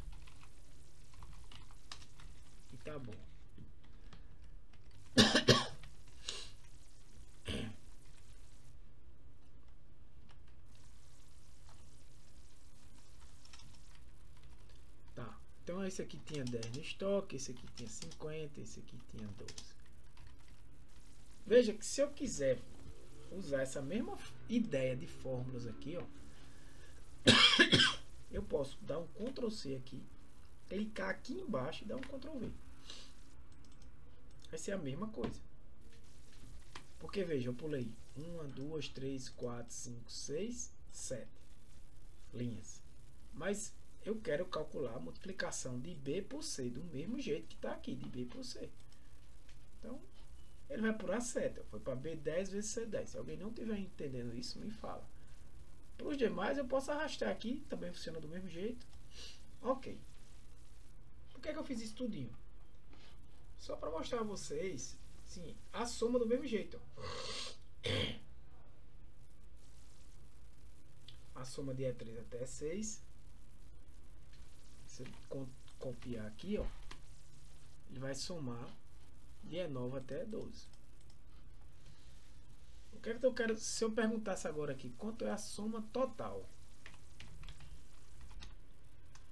e tá bom. Então esse aqui tinha 10 no estoque, esse aqui tinha 50, esse aqui tinha 12. Veja que se eu quiser usar essa mesma ideia de fórmulas aqui, ó, eu posso dar um Ctrl C aqui, clicar aqui embaixo e dar um Ctrl V. Vai ser a mesma coisa. Porque veja, eu pulei 1, 2, 3, 4, 5, 6, 7 linhas. Mas eu quero calcular a multiplicação de B por C, do mesmo jeito que está aqui, de B por C. Então, ele vai por a seta. Foi para B 10 vezes C 10. Se alguém não estiver entendendo isso, me fala. Para os demais, eu posso arrastar aqui, também funciona do mesmo jeito. Ok. Por que eu fiz isso tudinho? Só para mostrar a vocês, sim, a soma do mesmo jeito. A soma de E3 até E6. Se eu copiar aqui, ó, ele vai somar de E9 até E12. O que é que eu quero? Se eu perguntasse agora aqui, quanto é a soma total?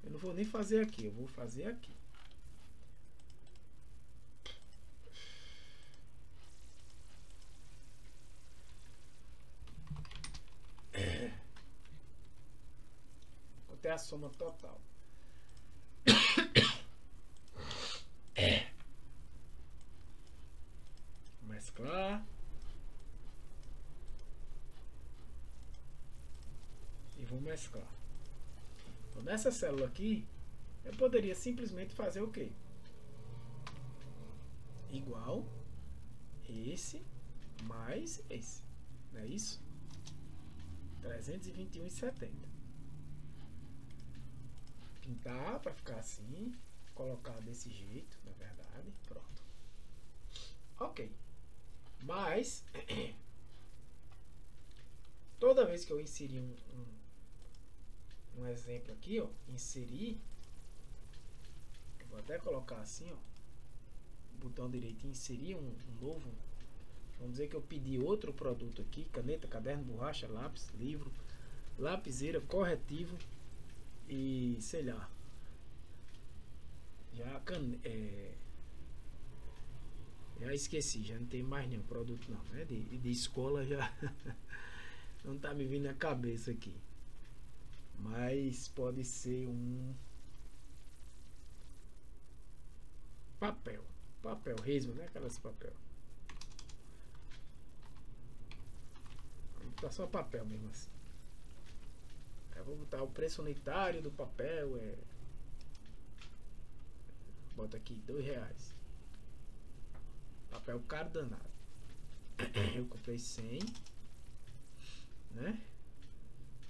Eu não vou nem fazer aqui, eu vou fazer aqui. Quanto é a soma total? Mesclar. E vou mesclar. Então, nessa célula aqui, eu poderia simplesmente fazer o quê? Igual esse mais esse. Não é isso? 321,70. Pintar para ficar assim. Colocar desse jeito, na verdade. Pronto. Ok. Mas, toda vez que eu inserir um exemplo aqui, ó, inserir, eu vou até colocar assim, ó, botão direito, inserir um novo, vamos dizer que eu pedi outro produto aqui, caneta, caderno, borracha, lápis, livro, lapiseira, corretivo e sei lá, já esqueci, já não tem mais nenhum produto não, né? De escola já não tá me vindo na cabeça aqui. Mas pode ser um papel resma, né? Aquelas papel. Vou botar só papel mesmo assim. Eu vou botar o preço unitário do papel, bota aqui R$2. Papel caro danado. Eu comprei 100, né?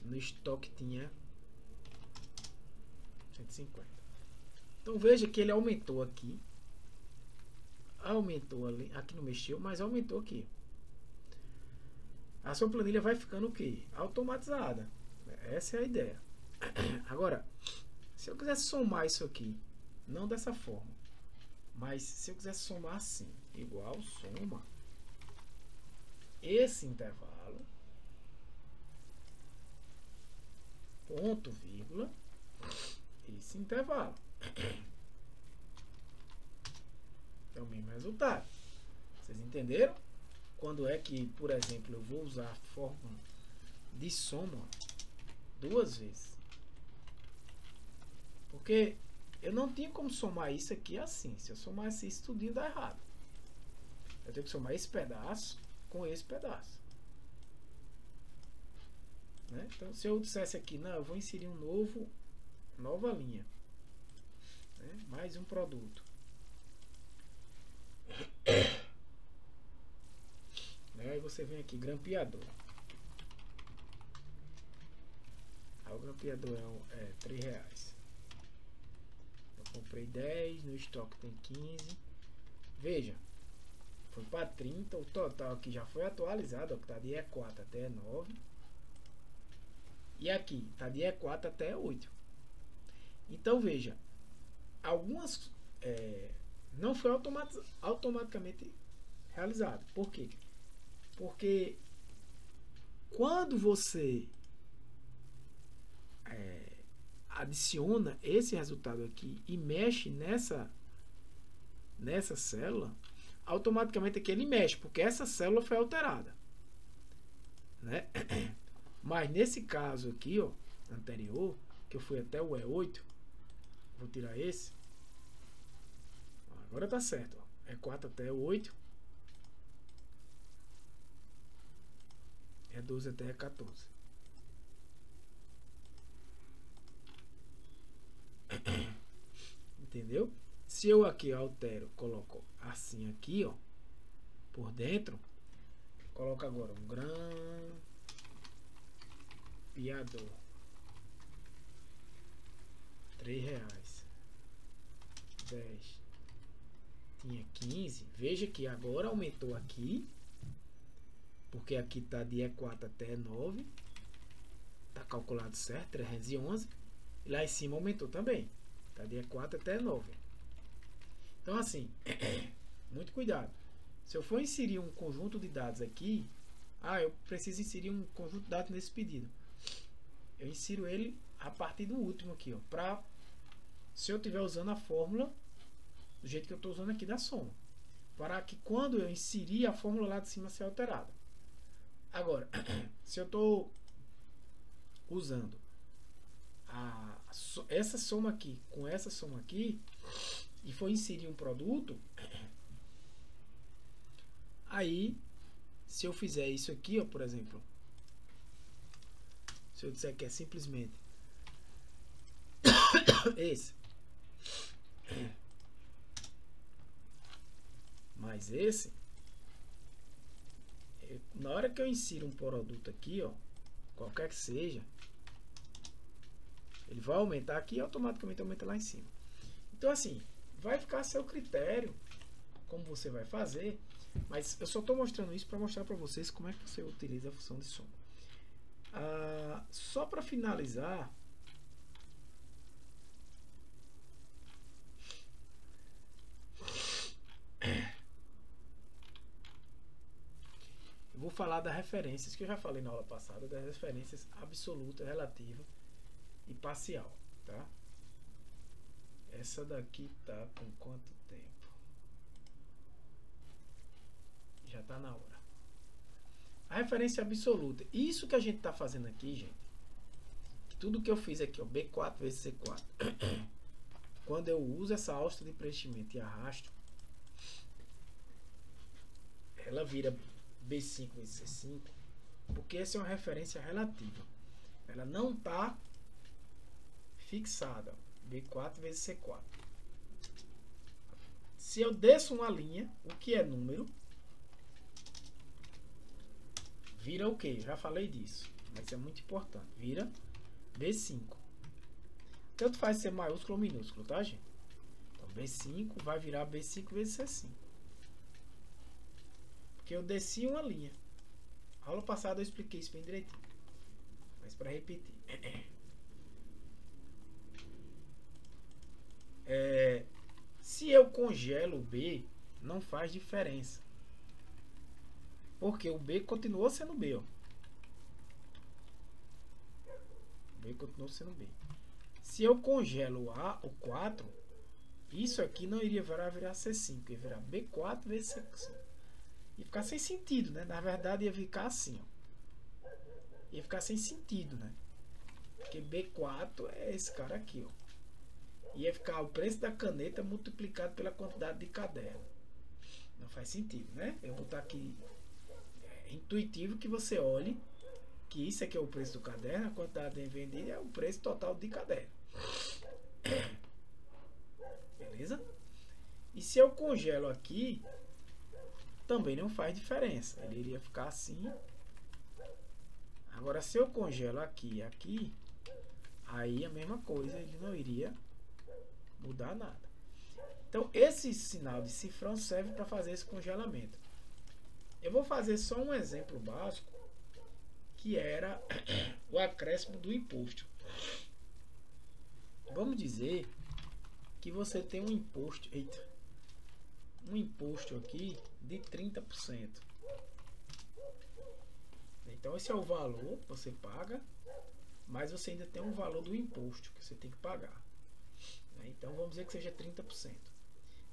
No estoque tinha 150. Então veja que ele aumentou aqui. Aumentou ali. Aqui não mexeu, mas aumentou aqui. A sua planilha vai ficando o quê? Automatizada. Essa é a ideia. Agora, se eu quisesse somar isso aqui, não dessa forma, mas se eu quisesse somar assim, igual soma esse intervalo, ponto, vírgula, esse intervalo. É o mesmo resultado. Vocês entenderam? Quando é que, por exemplo, eu vou usar a fórmula de soma duas vezes? Porque eu não tinha como somar isso aqui assim. Se eu somasse isso tudinho dá errado. Eu tenho que somar esse pedaço com esse pedaço. Né? Então, se eu dissesse aqui, não, eu vou inserir nova linha, né? Mais um produto, né? Aí você vem aqui, grampeador. Aí o grampeador é R$3. Eu comprei 10, no estoque tem 15. Veja, foi para 30, o total aqui já foi atualizado, ó, que tá de E4 até E9. E aqui está de E4 até E8. Então veja, algumas não foi automaticamente realizado. Por quê? Porque quando você adiciona esse resultado aqui e mexe nessa célula, automaticamente aqui ele mexe, porque essa célula foi alterada, né? Mas nesse caso aqui, ó, anterior, que eu fui até o E8, vou tirar esse. Agora tá certo, ó. E4 até o 8. E12 até E14. Entendeu? Se eu aqui altero, coloco assim aqui, ó, por dentro, coloco agora um grampeador, R$3, 10, tinha 15, veja que agora aumentou aqui, porque aqui tá de E4 até E9, tá calculado certo, 311, e lá em cima aumentou também, tá de E4 até E9. Então assim, muito cuidado. Se eu for inserir um conjunto de dados aqui, eu preciso inserir um conjunto de dados nesse pedido. Eu insiro ele a partir do último aqui, ó, para se eu estiver usando a fórmula do jeito que eu estou usando aqui da soma, para que quando eu inserir a fórmula lá de cima ser alterada. Agora, se eu estou usando essa soma aqui com essa soma aqui e for inserir um produto, aí se eu fizer isso aqui, ó, por exemplo, se eu disser que é simplesmente esse mais esse, na hora que eu insiro um produto aqui, ó, qualquer que seja, ele vai aumentar aqui e automaticamente aumenta lá em cima. Então assim, vai ficar a seu critério como você vai fazer, mas eu só estou mostrando isso para mostrar para vocês como é que você utiliza a função de soma. Só para finalizar, eu vou falar das referências que eu já falei na aula passada, das referências absoluta, relativa e parcial, tá? Essa daqui tá com quanto tempo? Já tá na hora. A referência absoluta, isso que a gente tá fazendo aqui, gente, tudo que eu fiz aqui, ó, B4 vezes C4, quando eu uso essa alça de preenchimento e arrasto, ela vira B5 vezes C5, porque essa é uma referência relativa. Ela não tá fixada. B4 vezes C4. Se eu desço uma linha, o que é número, vira o que? Já falei disso, mas é muito importante. Vira B5. Tanto faz ser maiúsculo ou minúsculo, tá, gente? Então, B5 vai virar B5 vezes C5. Porque eu desci uma linha. A aula passada eu expliquei isso bem direitinho. Mas para repetir. Se eu congelo o B, não faz diferença. Porque o B continuou sendo B, ó. O B continuou sendo B. Se eu congelo o 4, isso aqui não iria virar C5, ia virar B4 vezes C5. Ia ficar sem sentido, né? Na verdade ia ficar assim, ó. Ia ficar sem sentido, né? Porque B4 é esse cara aqui, ó. Ia ficar o preço da caneta multiplicado pela quantidade de caderno. Não faz sentido, né? Eu vou botar aqui. É intuitivo que você olhe que isso aqui é o preço do caderno, a quantidade vendida é o preço total de caderno. Beleza? E se eu congelo aqui, também não faz diferença. Ele iria ficar assim. Agora, se eu congelo aqui e aqui, aí a mesma coisa, ele não iria mudar nada. Então, esse sinal de cifrão serve para fazer esse congelamento. Eu vou fazer só um exemplo básico, que era o acréscimo do imposto. Vamos dizer que você tem um imposto, um imposto aqui de 30%. Então esse é o valor que você paga, mas você ainda tem um valor do imposto que você tem que pagar. Então vamos dizer que seja 30%.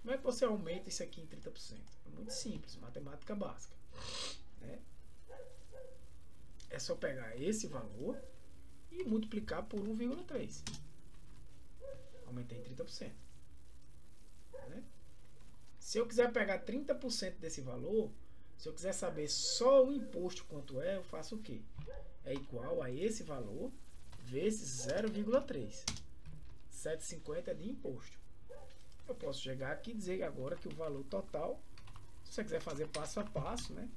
Como é que você aumenta isso aqui em 30%? É muito simples, matemática básica. É só pegar esse valor e multiplicar por 1,3. Aumentei em 30%. Se eu quiser pegar 30% desse valor, se eu quiser saber só o imposto quanto é, eu faço o quê? É igual a esse valor vezes 0,3. 7,50 é de imposto. eu posso chegar aqui e dizer agora que o valor total, se você quiser fazer passo a passo, né,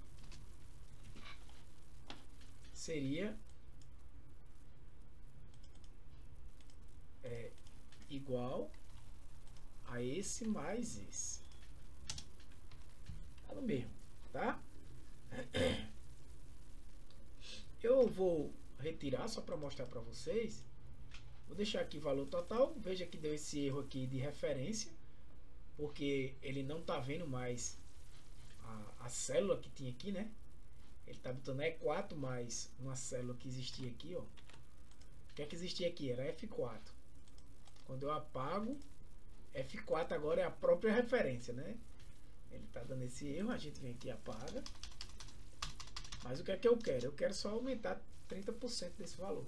seria igual a esse mais esse. Tá no mesmo, tá? Eu vou retirar só para mostrar para vocês. Vou deixar aqui valor total. Veja que deu esse erro aqui de referência, porque ele não tá vendo mais a célula que tinha aqui, né? Ele tá botando E4 mais uma célula que existia aqui, ó. O que é que existia aqui? Era F4. Quando eu apago, F4 agora é a própria referência, né? Ele tá dando esse erro, a gente vem aqui e apaga. Mas o que é que eu quero? Eu quero só aumentar 30% desse valor.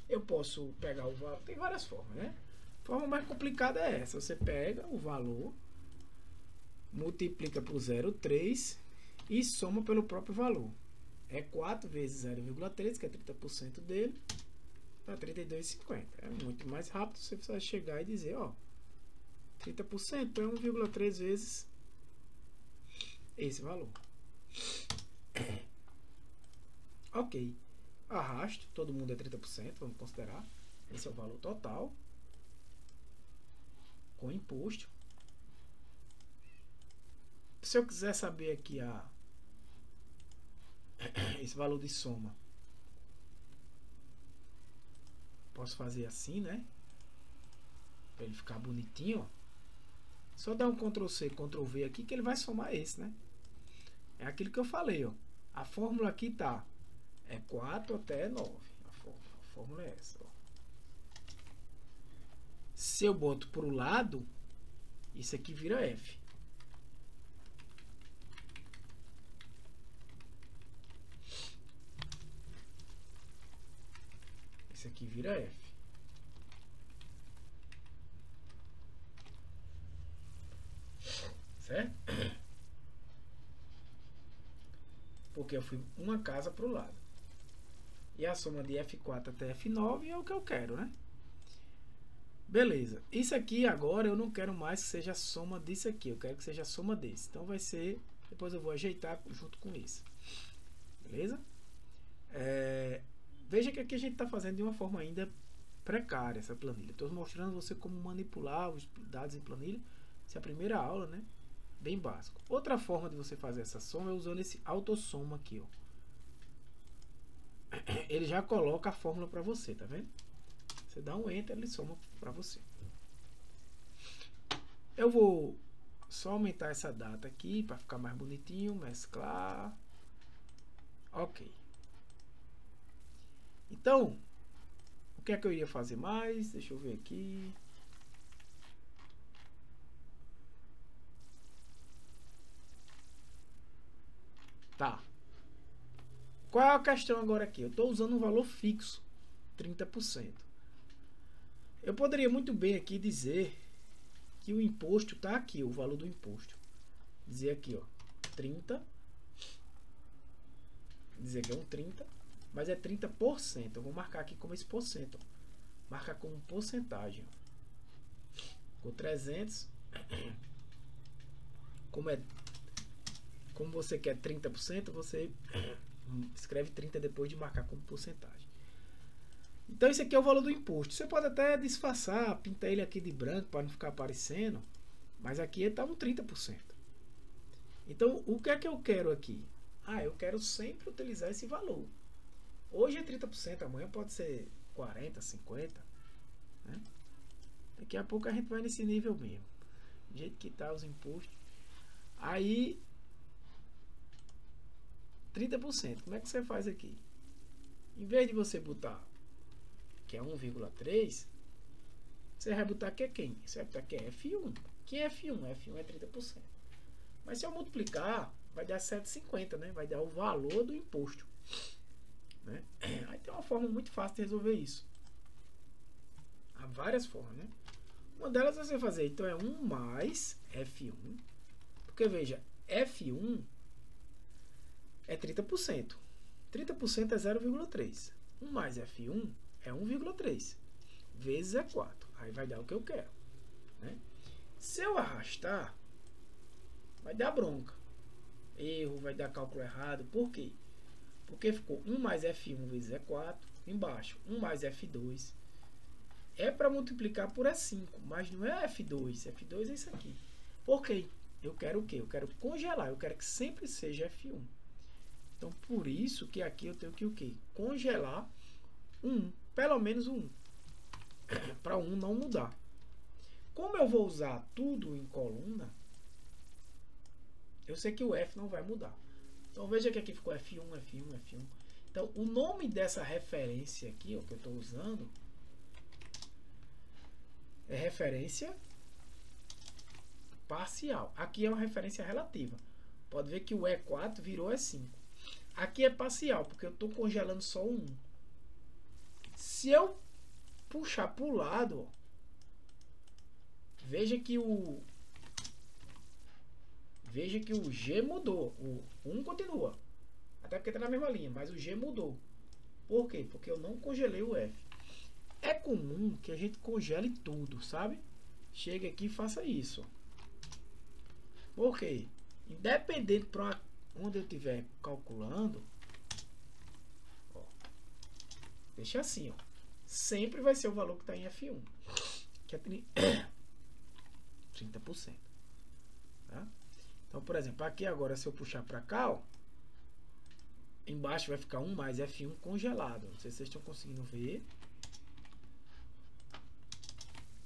Eu posso pegar o valor, tem várias formas, né? A forma mais complicada é essa. Você pega o valor, multiplica por 0,3 e soma pelo próprio valor. É 4 vezes 0,3, que é 30% dele, dá 32,50. É muito mais rápido. Você vai chegar e dizer, ó, 30% é 1,3 vezes esse valor. Ok. Arrasto, todo mundo é 30%, vamos considerar. Esse é o valor total com imposto. Se eu quiser saber aqui esse valor de soma, posso fazer assim, né? Para ele ficar bonitinho, ó. Só dar um Ctrl C, Ctrl V aqui que ele vai somar esse, né? É aquilo que eu falei, ó. A fórmula aqui tá é 4 até 9. A fórmula é essa, ó. Se eu boto para o lado, isso aqui vira F. Isso aqui vira F. Certo? Porque eu fui uma casa para o lado. E a soma de F4 até F9 é o que eu quero, né? Beleza. Isso aqui agora eu não quero mais que seja a soma disso aqui. Eu quero que seja a soma desse. Então vai ser... Depois eu vou ajeitar junto com isso. Beleza? Veja que aqui a gente está fazendo de uma forma ainda precária essa planilha. Estou mostrando você como manipular os dados em planilha. Essa é a primeira aula, né? Bem básico. Outra forma de você fazer essa soma é usando esse autossoma aqui, ó. Ele já coloca a fórmula para você, tá vendo? Você dá um enter, ele soma para você. Eu vou só aumentar essa data aqui para ficar mais bonitinho, mesclar. Ok. Então, o que é que eu ia fazer mais? Deixa eu ver aqui. Tá. Qual é a questão agora aqui? Eu estou usando um valor fixo, 30%. Eu poderia muito bem aqui dizer que o imposto está aqui, o valor do imposto. Dizer aqui, ó, 30. Dizer que é um 30, mas é 30%. Eu vou marcar aqui como esse porcento. Marcar como porcentagem. Ficou 300. Como você quer 30%, você escreve 30 depois de marcar como porcentagem. Então esse aqui é o valor do imposto. Você pode até disfarçar, pintar ele aqui de branco para não ficar aparecendo, mas aqui está um 30%. Então o que é que eu quero aqui? Eu quero sempre utilizar esse valor. Hoje é 30%, amanhã pode ser 40%, 50%. Né? Daqui a pouco a gente vai nesse nível mesmo. Do jeito que está os impostos. Aí 30%. Como é que você faz aqui? Em vez de você botar que é 1,3, você vai botar que é quem? Você vai botar que é F1. Que é F1? F1 é 30%. Mas se eu multiplicar, vai dar 7,50, né? Vai dar o valor do imposto. Né? Aí tem uma forma muito fácil de resolver isso. Há várias formas, né? Uma delas é você fazer, então é 1 mais F1. Porque veja, F1 é 30%. 30% é 0,3. 1 mais F1 é 1,3. Vezes é 4. Aí vai dar o que eu quero. Né? Se eu arrastar, vai dar bronca. Erro, vai dar cálculo errado. Por quê? Porque ficou 1 mais F1 vezes E4. Embaixo, 1 mais F2. É para multiplicar por E5, mas não é F2. F2 é isso aqui. Por quê? Eu quero o quê? Eu quero congelar. Eu quero que sempre seja F1. Então, por isso que aqui eu tenho que o quê? Congelar 1. Pelo menos 1. Para 1 não mudar. Como eu vou usar tudo em coluna, eu sei que o F não vai mudar. Então, veja que aqui ficou F1, F1, F1. Então, o nome dessa referência aqui, ó, que eu estou usando, é referência parcial. Aqui é uma referência relativa. Pode ver que o E4 virou E5. Aqui é parcial, porque eu estou congelando só o 1. Se eu puxar para o lado, ó, veja que o G mudou. O 1 continua. Até porque está na mesma linha, mas o G mudou. Por quê? Porque eu não congelei o F. É comum que a gente congele tudo, sabe? Chegue aqui e faça isso. Por quê? Independente para onde eu estiver calculando, ó, deixa assim, ó. Sempre vai ser o valor que está em F1, que é 30%. Tá? Então, por exemplo, aqui agora, se eu puxar para cá, ó, embaixo vai ficar 1 mais F1 congelado. Não sei se vocês estão conseguindo ver.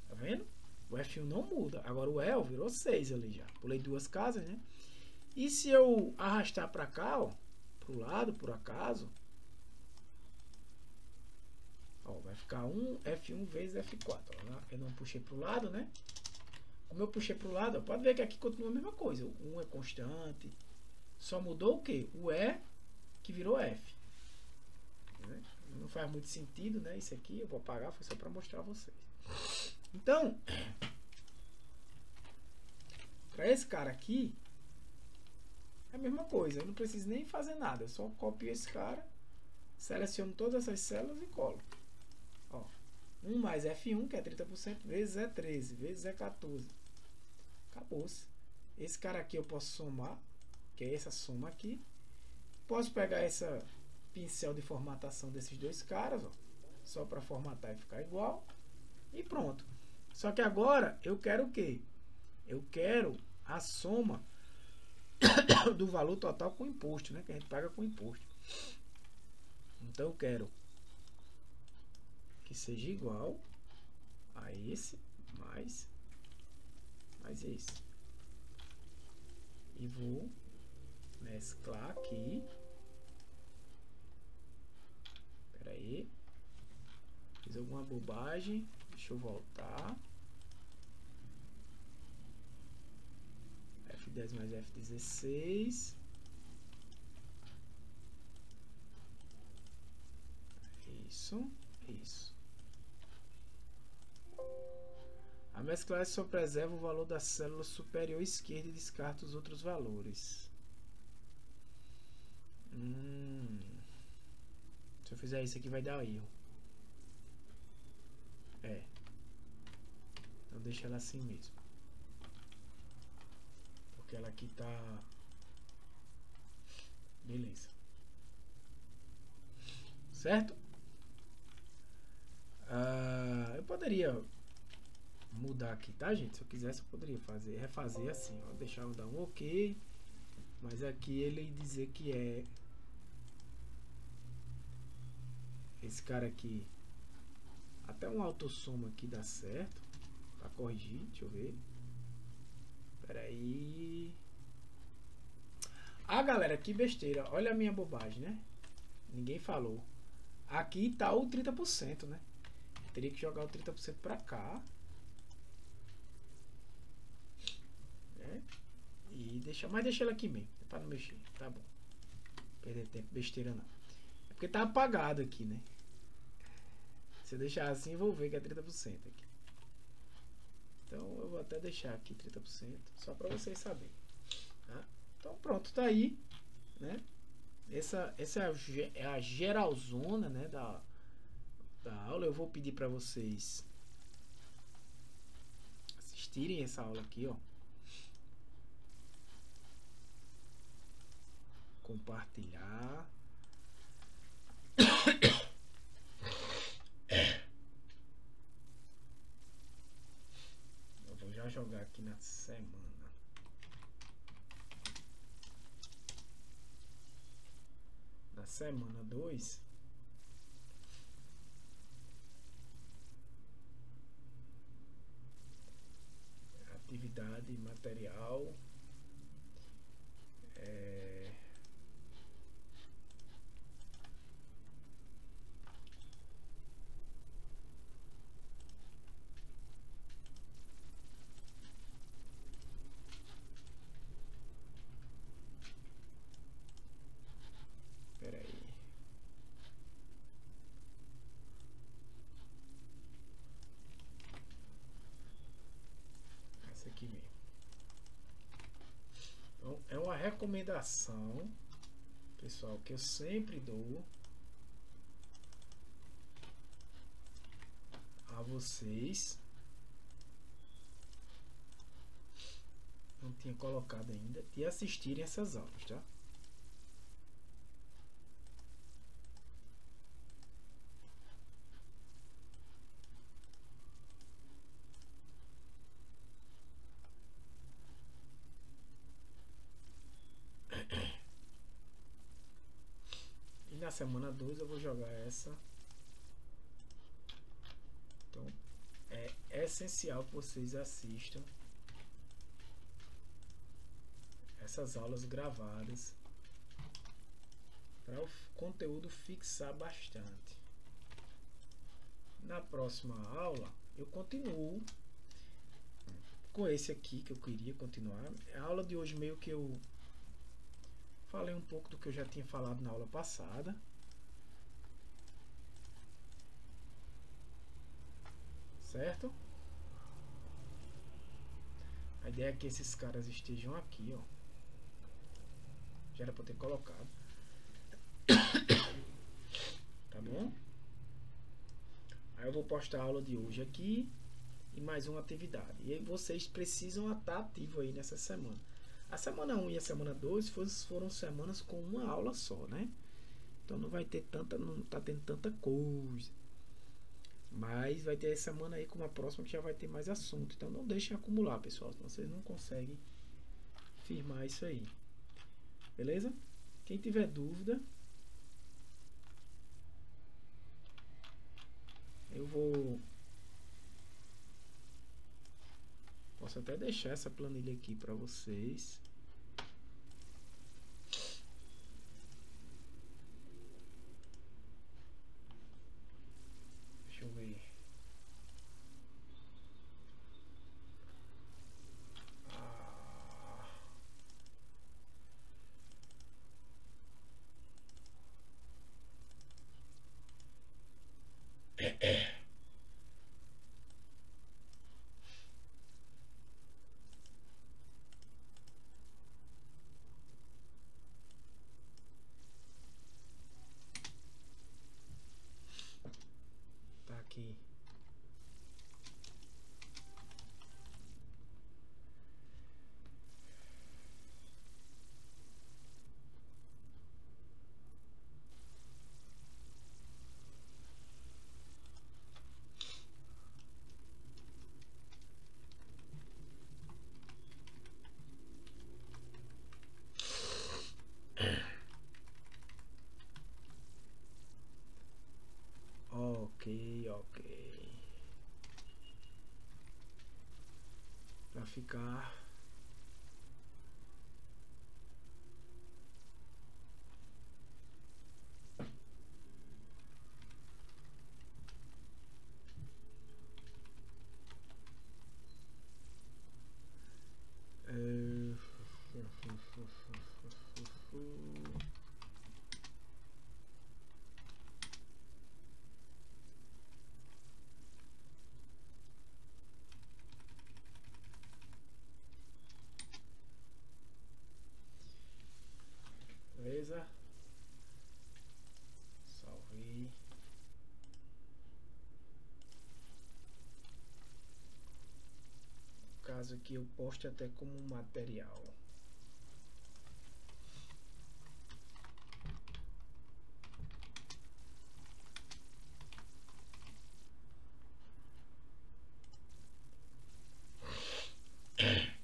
Tá vendo? O F1 não muda. Agora o E virou 6 ali já. Pulei 2 casas, né? E se eu arrastar para cá, ó, pro lado, por acaso, ó, vai ficar F1 vezes F4. Ó, eu não puxei pro lado, né? Como eu puxei pro lado, ó, pode ver que aqui continua a mesma coisa. O 1 é constante. Só mudou o quê? O E que virou F. Né? Não faz muito sentido, né? Isso aqui eu vou apagar, foi só para mostrar a vocês. Então, para esse cara aqui, é a mesma coisa. Eu não preciso nem fazer nada. Eu só copio esse cara, seleciono todas essas células e colo. Ó, 1 mais F1, que é 30%, vezes E13, vezes E14. Acabou-se. Esse cara aqui eu posso somar, que é essa soma aqui. Posso pegar essa pincel de formatação desses dois caras, ó, só para formatar e ficar igual. E pronto. Só que agora eu quero o quê? Eu quero a soma do valor total com imposto, né? Que a gente paga com imposto. Então eu quero que seja igual a esse mais esse. E vou mesclar aqui. Espera aí. Fiz alguma bobagem. Deixa eu voltar. F10 mais F16. Isso. A mesclagem só preserva o valor da célula superior esquerda e descarta os outros valores. Se eu fizer isso aqui vai dar erro. Então deixa ela assim mesmo. Porque ela aqui tá... Beleza. Certo? Eu poderia mudar aqui, tá, gente? Se eu quisesse eu poderia refazer assim, ó, deixar eu dar um OK, mas aqui ele dizer que é esse cara aqui, até um autossoma aqui dá certo para corrigir. Deixa eu ver, espera aí. Galera, que besteira, olha a minha bobagem, né? Ninguém falou. Aqui tá o 30%, né? Eu teria que jogar o 30% para cá. E mas deixa ela aqui mesmo, para não mexer, tá bom. Perder tempo, besteira não. É porque tá apagado aqui, né? Se eu deixar assim, eu vou ver que é 30% aqui. Então eu vou até deixar aqui 30%, só para vocês saberem. Tá? Então pronto, tá aí, né? Essa é a geralzona, né, da aula. Eu vou pedir para vocês assistirem essa aula aqui, ó. Compartilhar. Eu vou já jogar aqui na semana. Na semana 2. Atividade material. Peraí. Essa aqui mesmo. Então, é uma recomendação, pessoal, que eu sempre dou a vocês. Não tinha colocado ainda, de assistirem essas aulas, tá? E na semana 2 eu vou jogar essa. Então é essencial que vocês assistam essas aulas gravadas para o conteúdo fixar bastante. Na próxima aula eu continuo com esse aqui que eu queria continuar. A aula de hoje meio que eu falei um pouco do que eu já tinha falado na aula passada. Certo? A ideia é que esses caras estejam aqui, ó. Já era para ter colocado. Tá bom? Aí eu vou postar a aula de hoje aqui e mais uma atividade. E aí vocês precisam estar ativo aí nessa semana. A semana 1 e a semana 2 foram semanas com uma aula só, né? Então não vai ter tanta, não tá tendo tanta coisa. Mas vai ter semana aí com a próxima que já vai ter mais assunto. Então não deixem acumular, pessoal, senão vocês não conseguem firmar isso aí. Beleza? Quem tiver dúvida, eu posso até deixar essa planilha aqui para vocês. Deixa eu ver. Tá aqui. Ok. Para ficar beleza? Salvei. caso aqui eu posto até como material.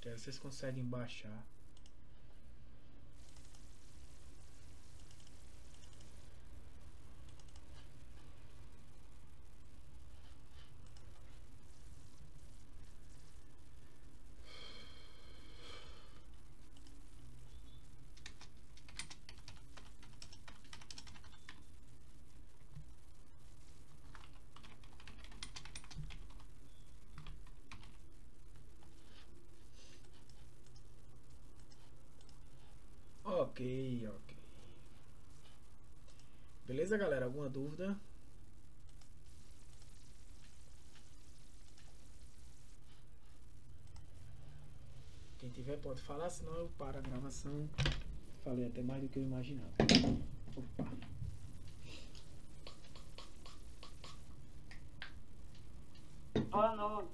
Que aí vocês conseguem baixar. Ok, ok. Beleza, galera? Alguma dúvida? Quem tiver pode falar, senão eu paro a gravação. Falei até mais do que eu imaginava. Opa. Boa noite.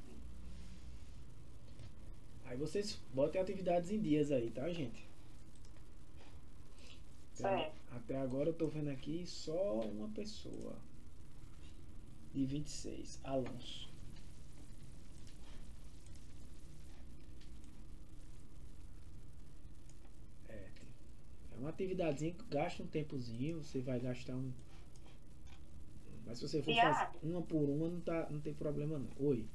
Aí vocês botem atividades em dias aí, tá, gente? Certo. Até agora eu tô vendo aqui só uma pessoa. De 26, Alonso. É uma atividadezinha que gasta um tempozinho, você vai gastar um. Mas se você for fazer uma por uma, não tem problema não. Oi.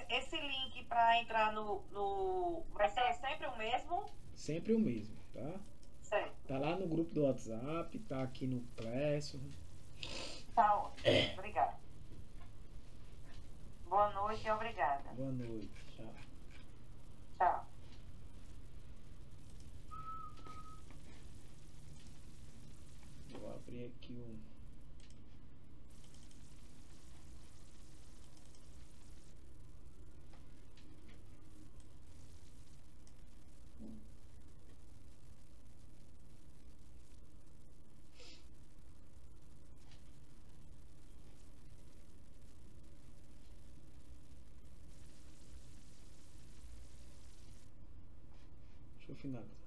Esse link para entrar no. Vai ser sempre o mesmo? Sempre o mesmo, tá? Certo. Tá lá no grupo do WhatsApp, tá aqui no Classroom. Tá ótimo. Obrigada. Boa noite e obrigada. Boa noite. Tchau. Tchau. Vou abrir aqui o. Deixa eu finalizar.